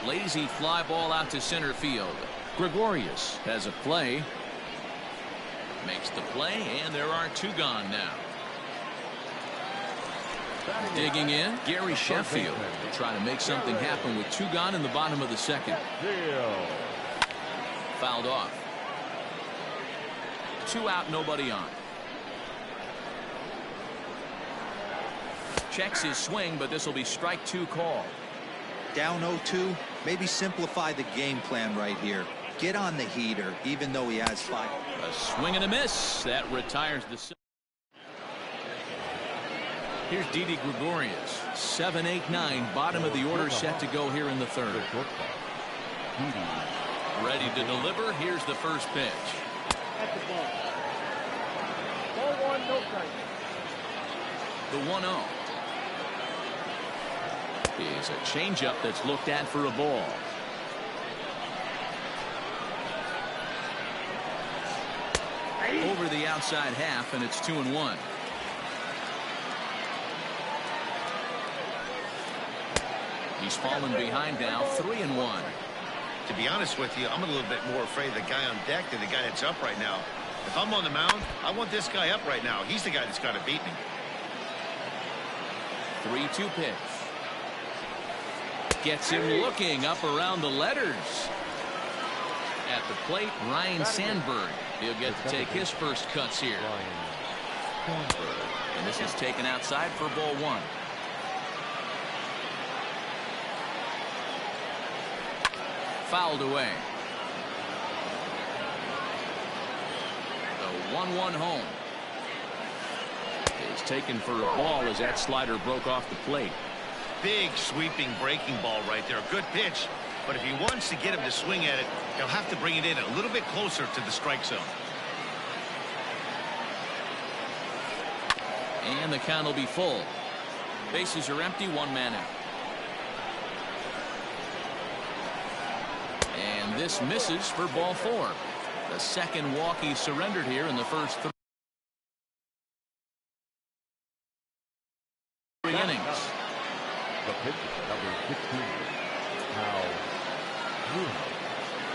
Lazy fly ball out to center field. Gregorius has a play. Makes the play, and there are 2 gone now. Digging in, Gary Sheffield will try to make something happen with 2 gone in the bottom of the second. Fouled off. 2 out, nobody on. Checks his swing, but this will be strike 2 call. Down 0-2, maybe simplify the game plan right here. Get on the heater, even though he has 5. A swing and a miss. That retires the... Here's Didi Gregorius. 7-8-9, bottom of the order set to go here in the third. Ready to deliver. Here's the first pitch. At the ball. Ball 1, no strike. The 1-0 is a changeup that's looked at for a ball. Over the outside half, and it's 2-1. He's fallen behind now, 3-1. To be honest with you, I'm a little bit more afraid of the guy on deck than the guy that's up right now. If I'm on the mound, I want this guy up right now. He's the guy that's got to beat me. 3-2 pitch. Gets him looking up around the letters. At the plate, Ryan Sandberg. He'll get to take his first cuts here. And this is taken outside for ball 1. Fouled away. The 1-1 home is taken for a ball as that slider broke off the plate. Big sweeping breaking ball right there. Good pitch. But if he wants to get him to swing at it, he'll have to bring it in a little bit closer to the strike zone. And the count will be full. Bases are empty, 1 man out. And this misses for ball 4. The second walk he surrendered here in the first 3 innings. The pitch is number 16. Now,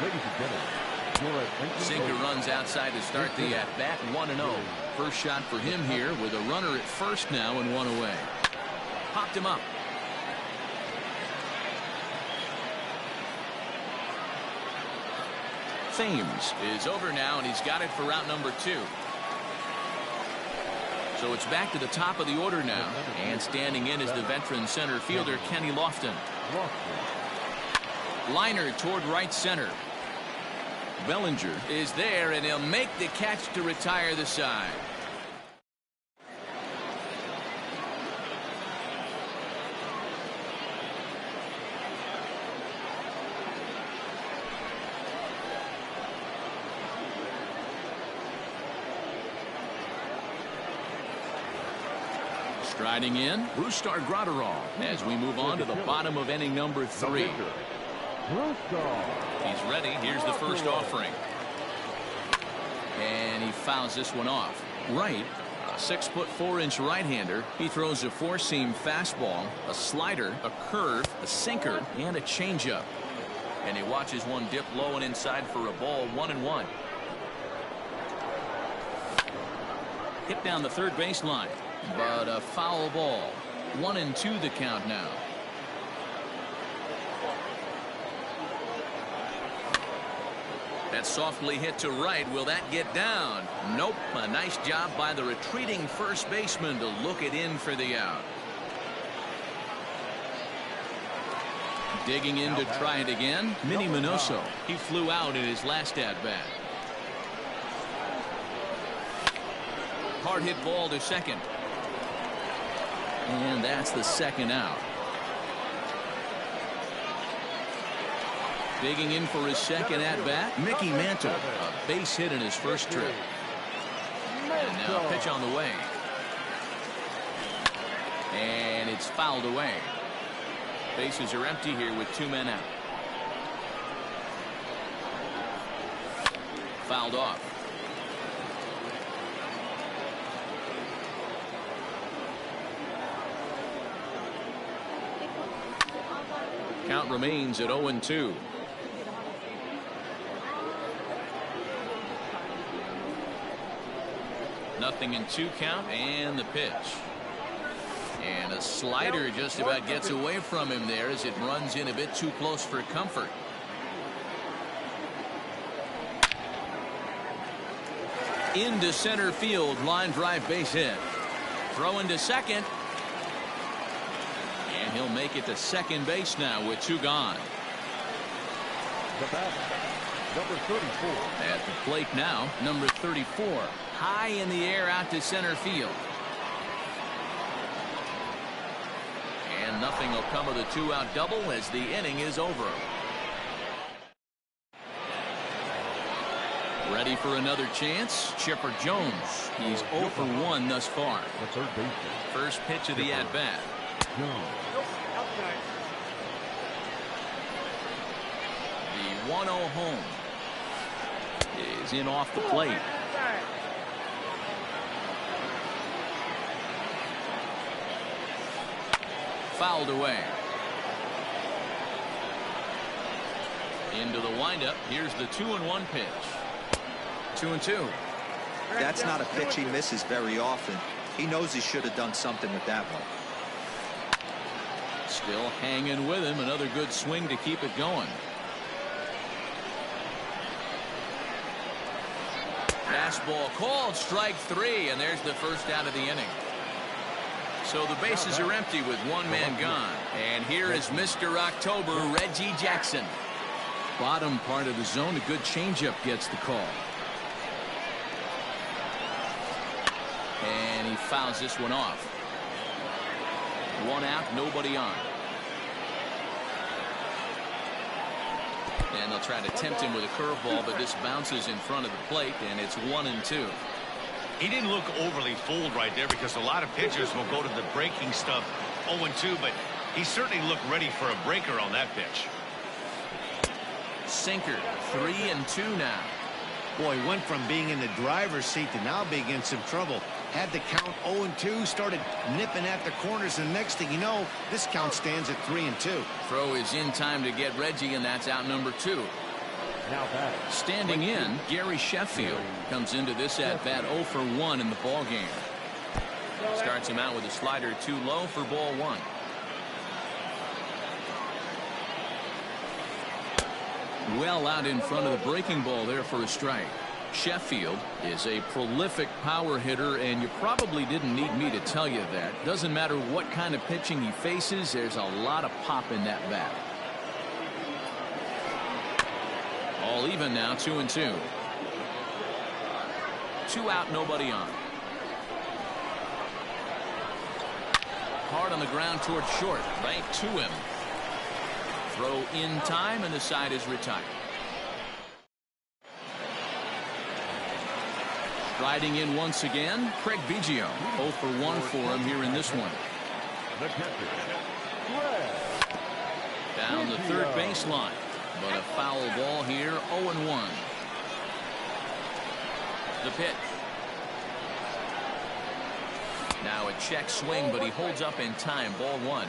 ladies and gentlemen, Sinker runs outside to start the at-bat, 1-0. First shot for him here with a runner at first now and 1 away. Popped him up. Thames is over now, and he's got it for route number 2. So it's back to the top of the order now, and standing in is the veteran center fielder Kenny Lofton. Liner toward right center. Bellinger is there, and he'll make the catch to retire the side. Striding in, Brustar Graterol as we move on to the bottom of inning number 3. He's ready. Here's the first offering. And he fouls this one off. Right, a 6'4" right-hander. He throws a 4-seam fastball, a slider, a curve, a sinker, and a changeup. And he watches one dip low and inside for a ball, 1-1. Hit down the third baseline. But a foul ball. 1-2 the count now. That's softly hit to right. Will that get down? Nope. A nice job by the retreating first baseman to look it in for the out. Digging in to try it again, Minnie Minoso. He flew out in his last at-bat. Hard hit ball to second. And that's the second out. Digging in for his second at-bat, Mickey Mantle. A base hit in his first trip. And now pitch on the way. And it's fouled away. Bases are empty here with 2 men out. Fouled off. Count remains at 0-2. Nothing in 2 count, and the pitch. And a slider just about gets away from him there as it runs in a bit too close for comfort. Into center field, line drive base hit. Throw into second. And he'll make it to second base now with 2 gone. The batter, number 34. At the plate now, number 34. High in the air out to center field. And nothing will come of the 2-out double as the inning is over. Ready for another chance. Chipper Jones. He's 0 for 1 thus far. The third baseman. First pitch of the at-bat. The 1-0 home is in off the plate. Fouled away. Into the windup. Here's the 2-1 pitch. 2-2. That's not a pitch he misses very often. He knows he should have done something with that one. Still hanging with him. Another good swing to keep it going. Fastball called, strike 3, and there's the first out of the inning. So the bases are empty with 1 man gone. And here is Mr. October, Reggie Jackson. Bottom part of the zone, a good changeup gets the call. And he fouls this one off. 1 out, nobody on. And they'll try to tempt him with a curveball, but this bounces in front of the plate, and it's 1-2. He didn't look overly fooled right there because a lot of pitchers will go to the breaking stuff 0-2, but he certainly looked ready for a breaker on that pitch. Sinker, 3-2 now. Boy, went from being in the driver's seat to now being in some trouble. Had the count 0-2, started nipping at the corners, and the next thing you know, this count stands at 3-2. Throw is in time to get Reggie, and that's out number 2. Now back. Standing in, Gary Sheffield comes into this at-bat 0 for 1 in the ball game. Starts him out with a slider too low for ball 1. Well out in front of the breaking ball there for a strike. Sheffield is a prolific power hitter, and you probably didn't need me to tell you that. Doesn't matter what kind of pitching he faces, there's a lot of pop in that bat. All even now, 2-2. 2 out, nobody on. Hard on the ground towards short, right to him. Throw in time, and the side is retired. Riding in once again, Craig Biggio. 0 for 1 for him here in this one. The catcher, Down the third baseline, but a foul ball here, 0-1. The pitch. Now a check swing, but he holds up in time. Ball 1.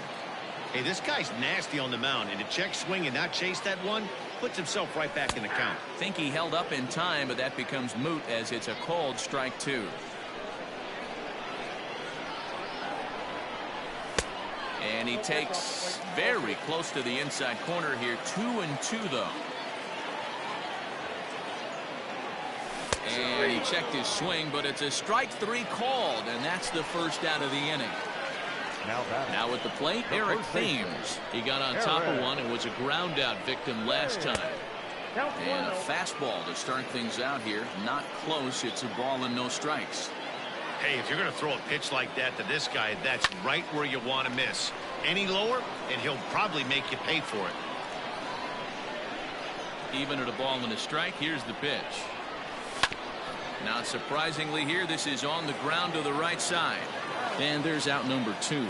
Hey, this guy's nasty on the mound, and to check swing and not chase that one puts himself right back in the count. Think he held up in time, but that becomes moot as it's a called strike 2. And he takes very close to the inside corner here. 2-2 though. And he checked his swing, but it's a strike 3 called, and that's the first out of the inning. Now at the plate, Eric Thames. He got on top of one and was a ground out victim last time. And a fastball to start things out here. Not close. It's a ball and no strikes. Hey, if you're going to throw a pitch like that to this guy, that's right where you want to miss. Any lower, and he'll probably make you pay for it. Even at a ball and a strike, here's the pitch. Not surprisingly here, this is on the ground to the right side. And there's out number 2.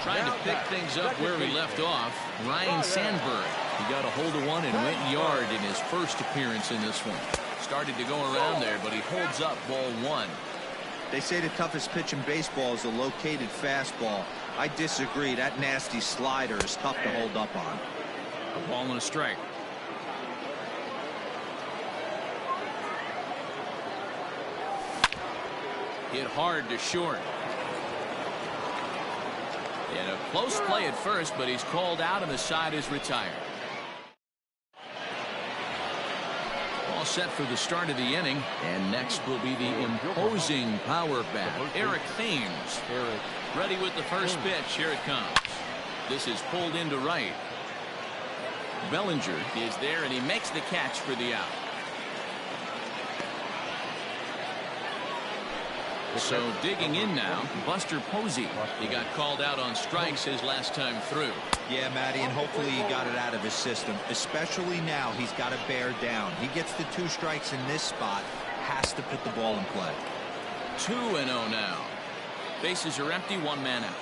Trying to pick things up where he left off, Ryan Sandberg. He got a hold of one and went yard in his first appearance in this one. Started to go around there, but he holds up ball 1. They say the toughest pitch in baseball is a located fastball. I disagree. That nasty slider is tough to hold up on. A ball and a strike. Hit hard to short. And a close play at first, but he's called out and the side is retired. All set for the start of the inning. And next will be the imposing power bat, Eric Thames. Ready with the first pitch. Here it comes. This is pulled into right. Bellinger is there, and he makes the catch for the out. So digging in now, Buster Posey. He got called out on strikes his last time through. Yeah, Matty, and hopefully he got it out of his system. Especially now, he's got to bear down. He gets the 2 strikes in this spot, has to put the ball in play. 2-0 now. Bases are empty, 1 man out.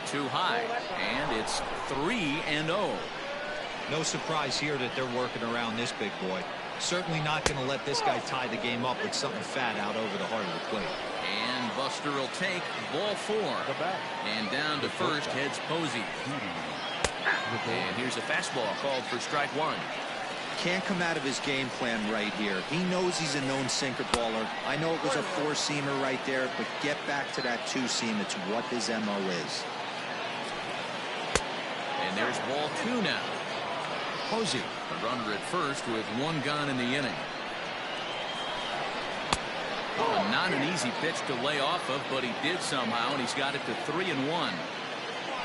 Too high, and it's 3-0. No surprise here that they're working around this big boy. Certainly not going to let this guy tie the game up with something fat out over the heart of the plate. And Buster will take ball 4. And down to first heads Posey. And here's a fastball called for strike 1. Can't come out of his game plan right here. He knows he's a known sinker baller. I know it was a 4-seamer right there, but get back to that 2-seam. It's what his MO is. And there's ball 2 now. Posey, a runner at first with 1 gone in the inning. Oh, not an easy pitch to lay off of, but he did somehow, and he's got it to 3-1.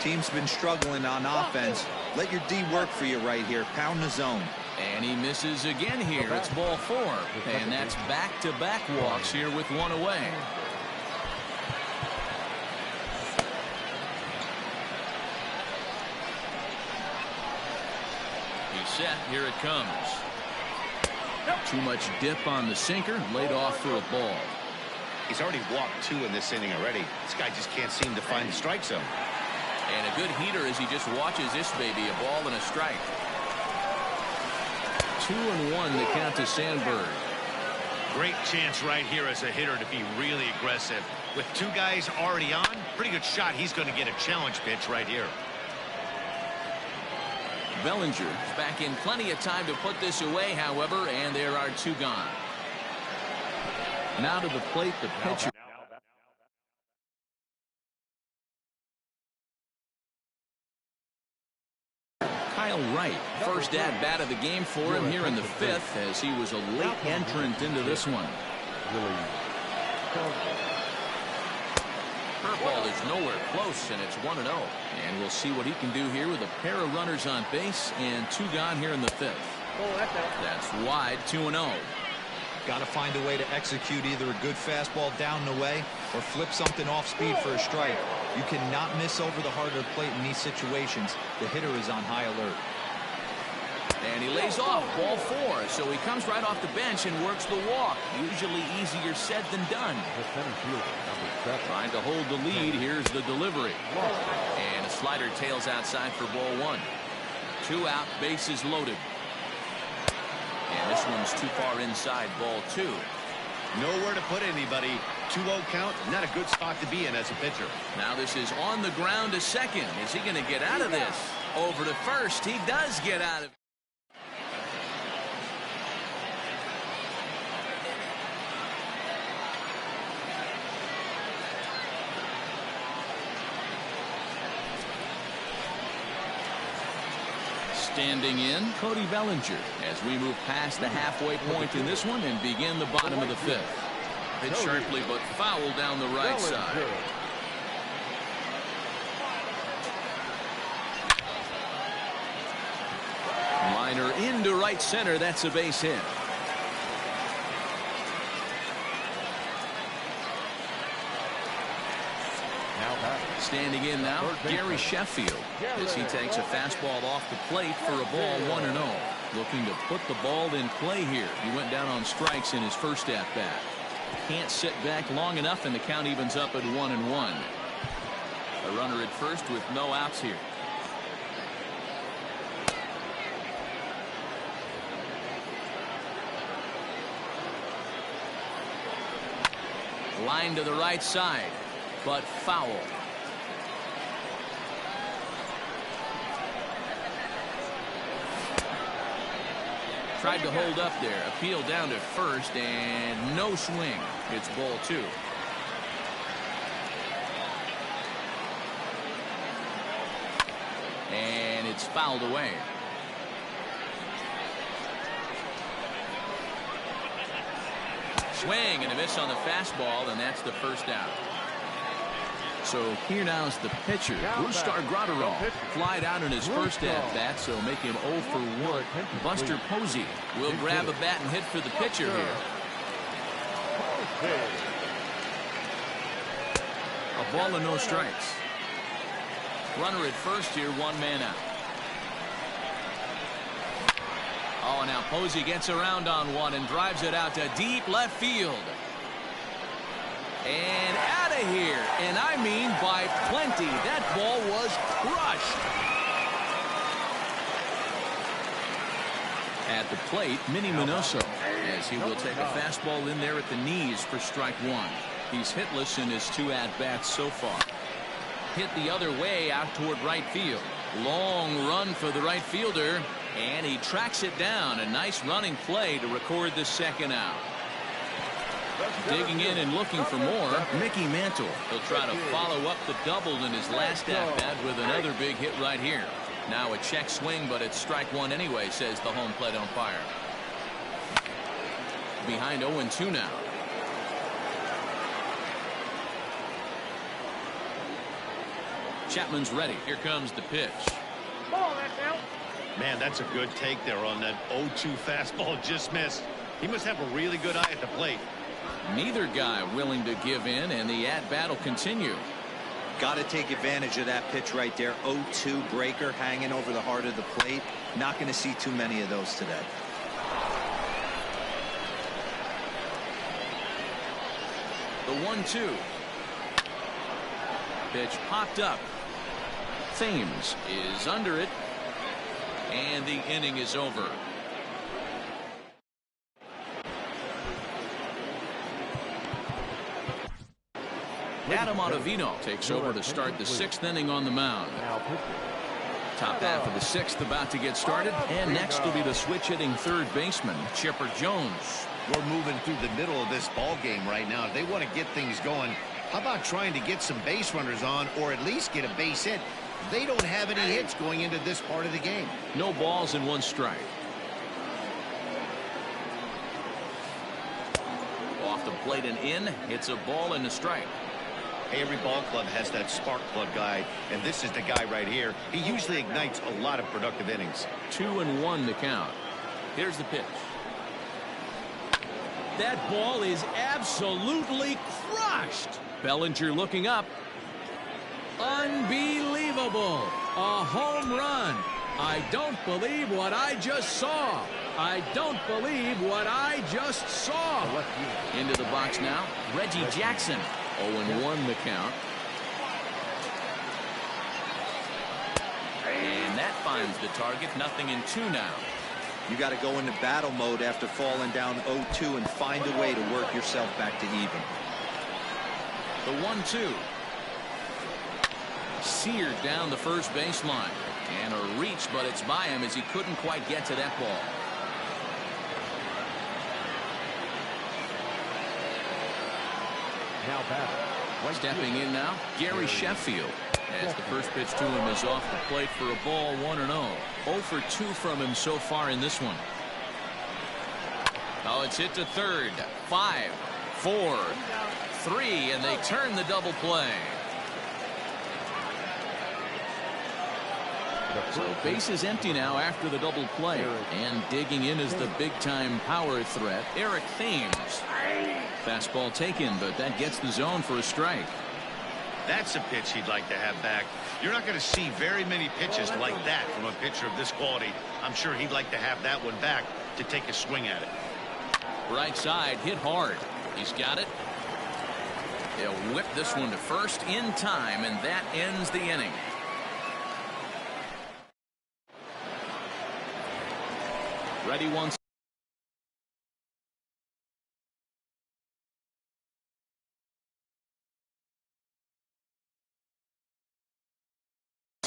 Team's been struggling on offense. Let your D work for you right here. Pound the zone. And he misses again here. It's ball 4. And that's back-to-back walks here with 1 away. Set. Here it comes. Too much dip on the sinker. Laid off for a ball. He's already walked 2 in this inning already. This guy just can't seem to find the strike zone. And a good heater as he just watches this baby. A ball and a strike. 2-1 the count to Sandberg. Great chance right here as a hitter to be really aggressive. With 2 guys already on, pretty good shot. He's going to get a challenge pitch right here. Bellinger is back in plenty of time to put this away, however, and there are 2 gone. Now to the plate, the pitcher. Kyle Wright, first at bat of the game for him here in the 5th, as he was a late entrant into this one. Curveball is nowhere close, and it's 1-0. And we'll see what he can do here with a pair of runners on base and 2 gone here in the 5th. That's wide, 2-0. Got to find a way to execute either a good fastball down the way or flip something off speed for a strike. You cannot miss over the heart of the plate in these situations. The hitter is on high alert. And he lays off ball 4, so he comes right off the bench and works the walk. Usually easier said than done. Trying to hold the lead. Here's the delivery. And a slider tails outside for ball 1. 2 out, bases loaded. And this one's too far inside, ball 2. Nowhere to put anybody. 2-0 count, not a good spot to be in as a pitcher. Now this is on the ground to second. Is he going to get out of this? Over to first. He does get out of it. Standing in, Cody Bellinger, as we move past the halfway point in this one and begin the bottom of the 5th. Hit sharply but foul down the right side. Liner into right center. That's a base hit. Standing in now, Gary Sheffield, as he takes a fastball off the plate for a ball 1-0. Looking to put the ball in play here. He went down on strikes in his first at-bat. Can't sit back long enough, and the count evens up at 1-1. A runner at first with no outs here. Line to the right side, but foul. Tried to hold up there. Appeal down to first, and no swing. It's ball 2. And it's fouled away. swing and a miss on the fastball, and that's the first out. So here now is the pitcher, Brustar Graterol, flied out in his first at-bat, so make him 0 for 1. Buster Posey will grab a bat and hit for the pitcher here. A ball and no strikes. Runner at first here, 1 man out. Oh, and now Posey gets around on one and drives it out to deep left field. And out of here, and I mean by plenty. That ball was crushed. At the plate, Minnie Minoso, as he will take a fastball in there at the knees for strike 1. He's hitless in his 2 at-bats so far. Hit the other way out toward right field. Long run for the right fielder, and he tracks it down. A nice running play to record the second out. Digging in and looking for more, Mickey Mantle. He'll try to follow up the double in his last at-bat with another big hit right here. Now a check swing, but it's strike 1 anyway, says the home plate umpire. Behind 0-2 now. Chapman's ready. Here comes the pitch. Man, that's a good take there on that 0-2 fastball. Just missed. He must have a really good eye at the plate. Neither guy willing to give in, and the at-bat will continue. Got to take advantage of that pitch right there. 0-2 breaker hanging over the heart of the plate. Not going to see too many of those today. The 1-2. Pitch popped up. Thames is under it, and the inning is over. Adam Ottavino takes over to start the 6th inning on the mound. Top half of the 6th about to get started, and next will be the switch-hitting third baseman, Chipper Jones. We're moving through the middle of this ball game right now. If they want to get things going, how about trying to get some base runners on, or at least get a base hit? They don't have any hits going into this part of the game. No balls and 1 strike. Off the plate and in. It's a ball and a strike. Hey, every ball club has that spark plug guy, and this is the guy right here. He usually ignites a lot of productive innings. 2-1 the count. Here's the pitch. That ball is absolutely crushed. Bellinger looking up. Unbelievable. A home run. I don't believe what I just saw. I don't believe what I just saw. Into the box now, Reggie Jackson. 0-1 the count. And that finds the target. 0-2 now. You got to go into battle mode after falling down 0-2 and find a way to work yourself back to even. The 1-2. Seared down the first baseline. And a reach, but it's by him as he couldn't quite get to that ball. Now batting. Stepping in now, Gary Sheffield. As the first pitch to him is off the plate for a ball, 1-0. 0 for 2 from him so far in this one. Oh, it's hit to third. 5, 4, 3, and they turn the double play. So base is empty now after the double play. And digging in is the big-time power threat, Eric Thames. Fastball taken, but that gets the zone for a strike. That's a pitch he'd like to have back. You're not going to see very many pitches like that from a pitcher of this quality. I'm sure he'd like to have that one back to take a swing at it. Right side, hit hard. He's got it. They'll whip this one to first in time, and that ends the inning. Ready once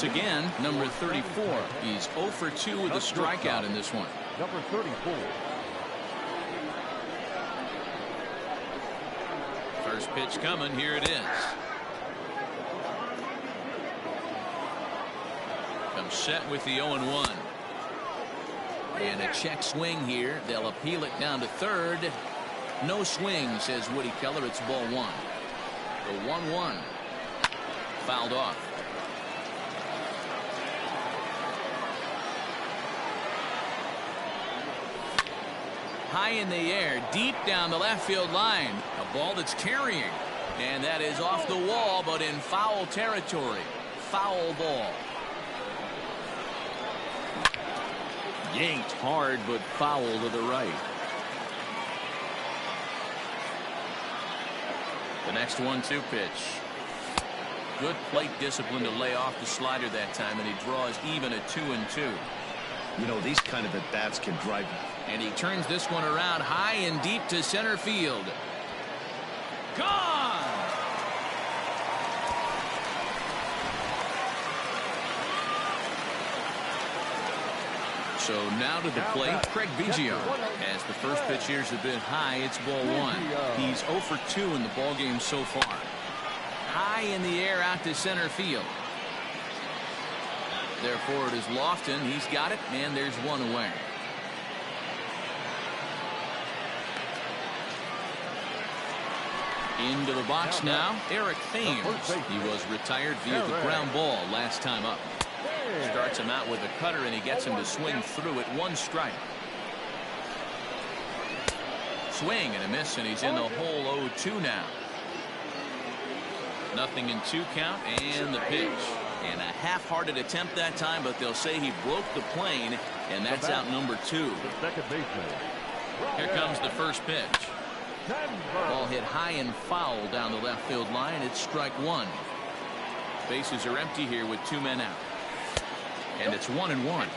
again, number 34. He's 0 for 2 with a strikeout in this one. Number 34. First pitch coming. Here it is. Comes set with the 0-1. And a check swing here. They'll appeal it down to third. No swing, says Woody Keller. It's ball one. The 1-1. Fouled off. High in the air, deep down the left field line. A ball that's carrying. And that is off the wall, but in foul territory. Foul ball. Yanked hard, but foul to the right. The next 1-2 pitch. Good plate discipline to lay off the slider that time, and he draws even a 2-2. You know, these kind of at-bats can drive you. And he turns this one around high and deep to center field. Gone! So now to the plate, Craig Biggio. As the first pitch here is a bit high, it's ball one. He's 0 for 2 in the ball game so far. High in the air out to center field. Therefore, it is Lofton. He's got it, and there's one away. Into the box now, Eric Thames. He was retired via the ground ball last time up. Starts him out with a cutter, and he gets him to swing through it. 1 strike. Swing and a miss, and he's in the hole 0-2 now. 0-2 count, and the pitch. And a half-hearted attempt that time, but they'll say he broke the plane, and that's out number 2. Here comes the first pitch. Ball hit high and foul down the left field line. It's strike 1. Bases are empty here with 2 men out. And it's 1-1.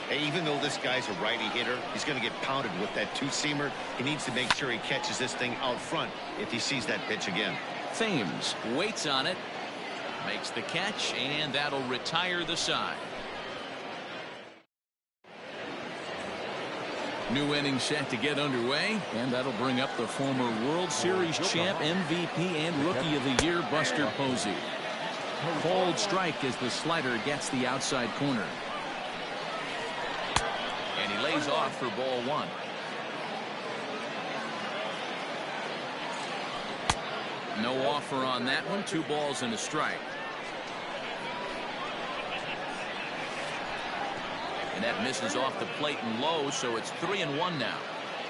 Hey, even though this guy's a righty hitter, he's going to get pounded with that 2-seamer. He needs to make sure he catches this thing out front if he sees that pitch again. Thames waits on it, makes the catch, and that'll retire the side. New inning set to get underway, and that'll bring up the former World Series champ, MVP, and Rookie of the Year, Buster Posey. Called strike as the slider gets the outside corner. And he lays off for ball 1. No offer on that one. 2 balls and a strike. And that misses off the plate and low, so it's 3-1 now.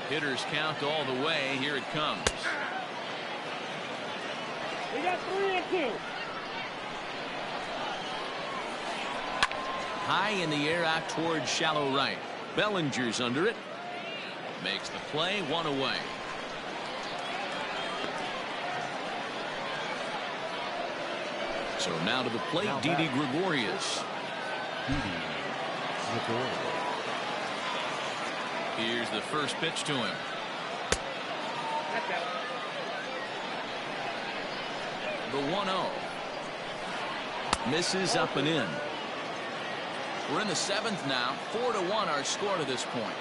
Hitters count all the way. Here it comes. We got 3-2. High in the air out towards shallow right. Bellinger's under it. Makes the play, 1 away. So now to the plate, Didi Gregorius. Here's the first pitch to him. The 1-0. Misses up and in. We're in the 7th now. 4-1 our score to this point.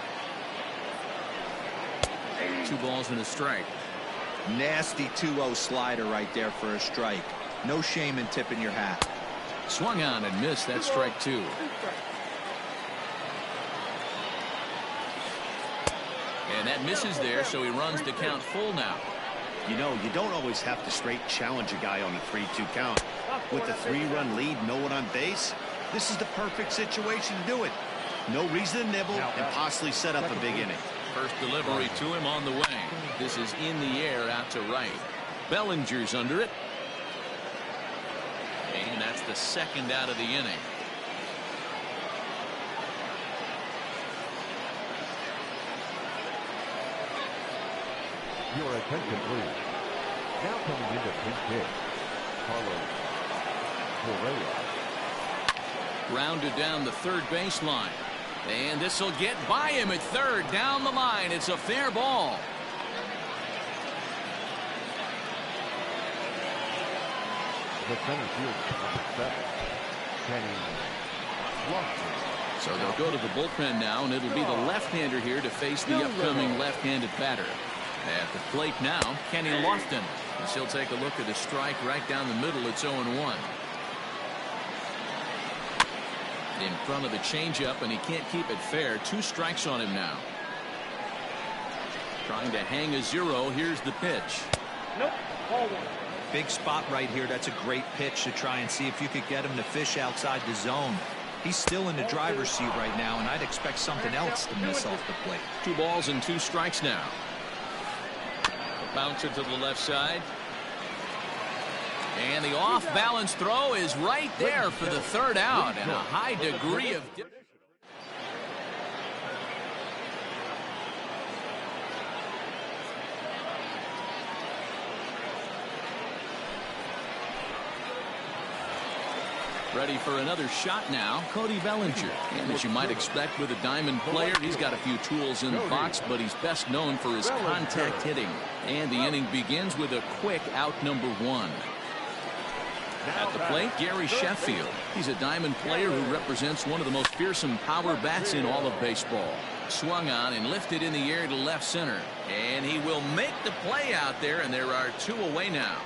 2 balls and a strike. Nasty 2-0 slider right there for a strike. No shame in tipping your hat. Swung on and missed. That's strike 2. And that misses there, so he runs the count full now. You know, you don't always have to straight challenge a guy on a 3-2 count. With the 3-run lead, no one on base, this is the perfect situation to do it. No reason to nibble and possibly set up a big inning. First delivery to him on the way. This is in the air out to right. Bellinger's under it. And that's the 2nd out of the inning. Your attention, please. Now coming into pinch hit, Carlos Correa. Rounded down the third baseline. And this will get by him at third. Down the line. It's a fair ball. The center fielder, number 7, Kenny Lofton. So they'll go to the bullpen now, and it'll be the left-hander here to face the upcoming left-handed batter. At the plate now, Kenny Lofton. As he'll take a look at a strike right down the middle. It's 0-1. In front of the changeup, and he can't keep it fair. 2 strikes on him now. Trying to hang a 0. Here's the pitch. Nope. Ball 1. Big spot right here. That's a great pitch to try and see if you could get him to fish outside the zone. He's still in the driver's seat right now, and I'd expect something else to miss off the plate. 2 balls and 2 strikes now. A bouncer to the left side. And the off-balance throw is right there for the 3rd out, and a high degree of... Ready for another shot now, Cody Bellinger. And as you might expect with a diamond player, he's got a few tools in the box, but he's best known for his contact hitting. And the inning begins with a quick out number 1. At the plate, Gary Sheffield. He's a diamond player who represents one of the most fearsome power bats in all of baseball. Swung on and lifted in the air to left center. And he will make the play out there, and there are 2 away now.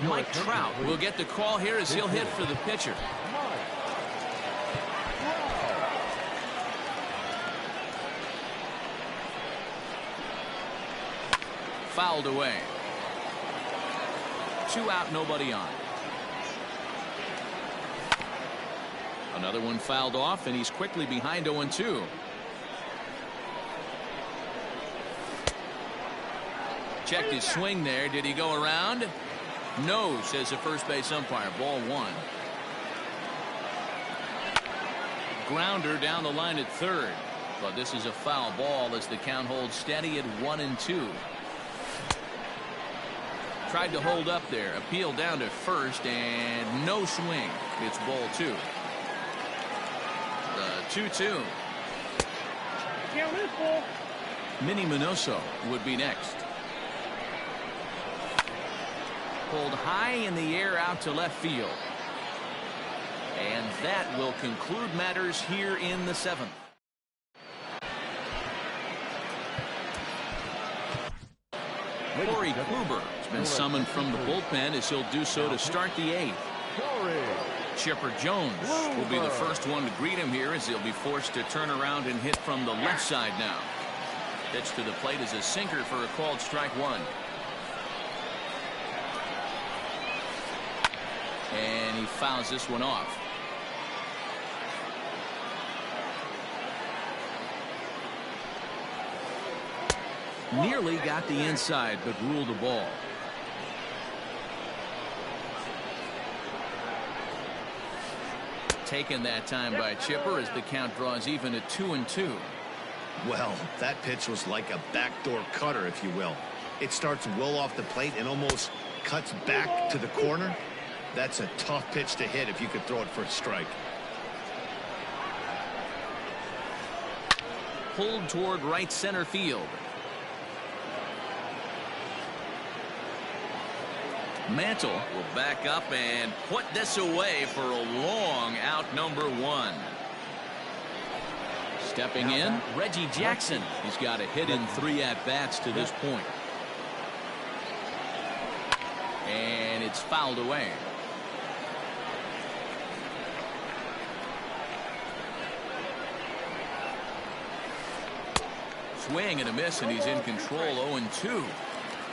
Mike Trout will get the call here as he'll hit for the pitcher. Fouled away. 2 out, nobody on. Another one fouled off, and he's quickly behind 0-2. Checked his swing there. Did he go around? No, says the first base umpire. Ball 1. Grounder down the line at 3rd. But this is a foul ball as the count holds steady at 1-2. Tried to hold up there. Appeal down to 1st, and no swing. It's ball 2. The 2-2. Count is ball. Minnie Minoso would be next. Pulled high in the air out to left field. And that will conclude matters here in the 7th. Corey Kluber has been summoned from the bullpen as he'll do so to start the 8th. Chipper Jones will be the first one to greet him here as he'll be forced to turn around and hit from the left side now. Pitch to the plate is a sinker for a called strike 1. And he fouls this one off. Nearly got the inside, but ruled the ball. Taken that time by Chipper as the count draws even at 2-2. Well, that pitch was like a backdoor cutter, if you will. It starts well off the plate and almost cuts back to the corner. That's a tough pitch to hit if you could throw it for a strike. Pulled toward right center field. Mantle will back up and put this away for a long out number 1. Stepping in, Reggie Jackson. He's got a hit in 3 at-bats to this point. And it's fouled away. Swing and a miss, and he's in control. 0-2.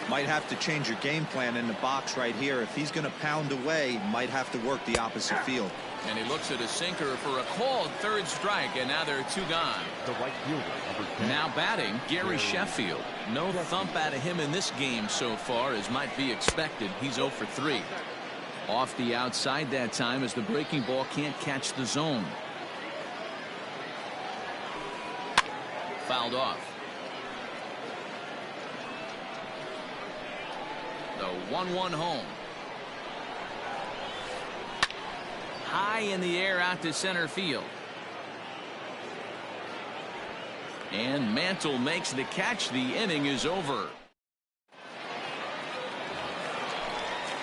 Might have to change your game plan in the box right here. If he's going to pound away, might have to work the opposite field. And he looks at a sinker for a called 3rd strike, and now there are 2 gone. The right fielder, number 10. Now batting, Gary Sheffield. No thump out of him in this game so far, as might be expected. He's 0 for 3. Off the outside that time as the breaking ball can't catch the zone. Fouled off. The 1-1 home. High in the air out to center field. And Mantle makes the catch. The inning is over.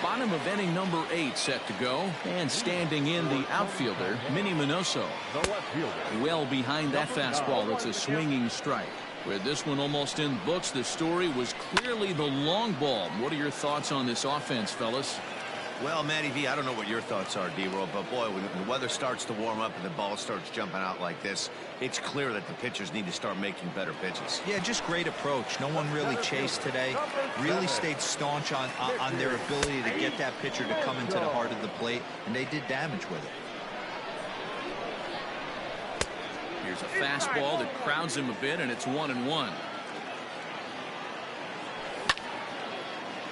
Bottom of inning number 8 set to go. And standing in the outfielder, Minnie Minoso. The left fielder. Well behind that fastball. It's a swinging strike. With this one almost in books, the story was clearly the long ball. What are your thoughts on this offense, fellas? Well, Matty V, I don't know what your thoughts are, D-Roll, but boy, when the weather starts to warm up and the ball starts jumping out like this, it's clear that the pitchers need to start making better pitches. Yeah, just great approach. No one really chased today. Really stayed staunch on their ability to get that pitcher to come into the heart of the plate, and they did damage with it. Here's a fastball that crowds him a bit, and it's 1-1.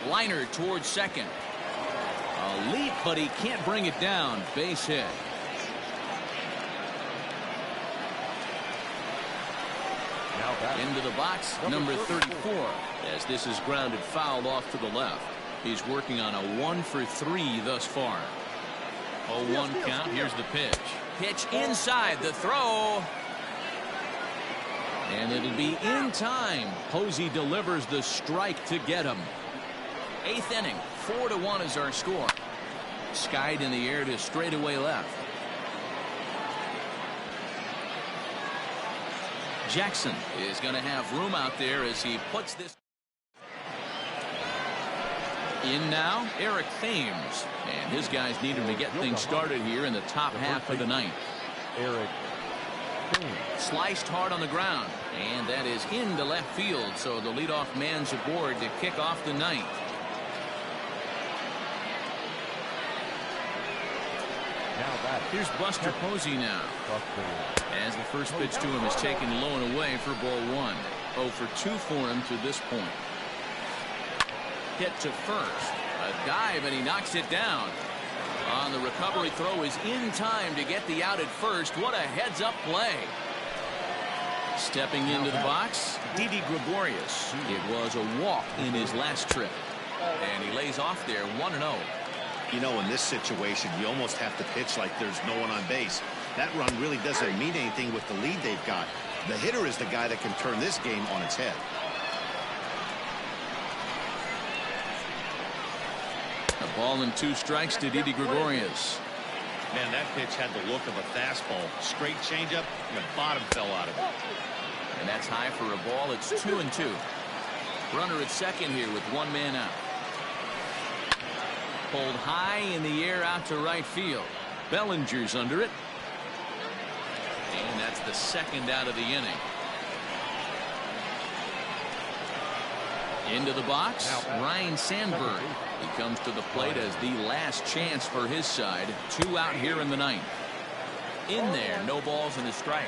Liner towards second. A leap, but he can't bring it down. Base hit. Into the box, number 34. As this is grounded foul off to the left. He's working on a 1-for-3 thus far. 0-1 count. Here's the pitch. Pitch inside the throw. And it'll be in time. Posey delivers the strike to get him. 8th inning. 4-1 is our score. Skied in the air to straightaway left. Jackson is going to have room out there as he puts this in now. Eric Thames, and his guys need him to get things started here in the top half of the ninth. Eric Sliced hard on the ground, and that is into left field, so the leadoff man's aboard to kick off the ninth. Here's Buster Posey now. As the first pitch to him is taken low and away for ball 1. 0-for-2 for him to this point. Hit to first. A dive, and he knocks it down. On the recovery throw is in time to get the out at first. What a heads-up play. Stepping into the box, Didi Gregorius. It was a walk in his last trip. And he lays off there 1-0. You know, in this situation, you almost have to pitch like there's no one on base. That run really doesn't mean anything with the lead they've got. The hitter is the guy that can turn this game on its head. A ball and 2 strikes to Didi Gregorius. Man, that pitch had the look of a fastball. Straight changeup, and the bottom fell out of it. And that's high for a ball. It's 2-2. Runner at second here with 1 man out. Pulled high in the air out to right field. Bellinger's under it. And that's the second out of the inning. Into the box, Ryan Sandberg. He comes to the plate as the last chance for his side. 2 out here in the ninth. In there, no balls and a strike.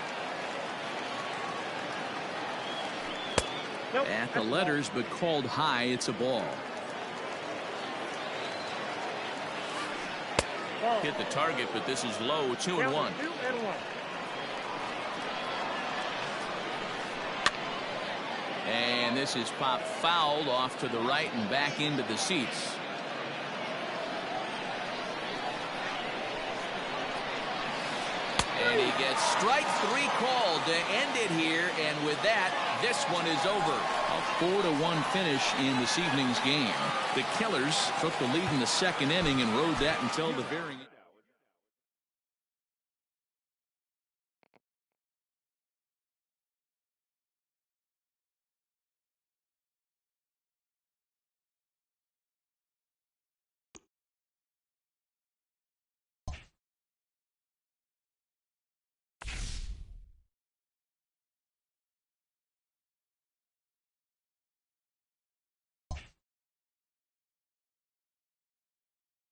At the letters, but called high. It's a ball. Hit the target, but this is low. 2-1. And this is popped fouled off to the right and back into the seats. And he gets strike 3 called to end it here, and with that, this one is over. A 4-1 finish in this evening's game. The Killers took the lead in the second inning and rode that until the very end.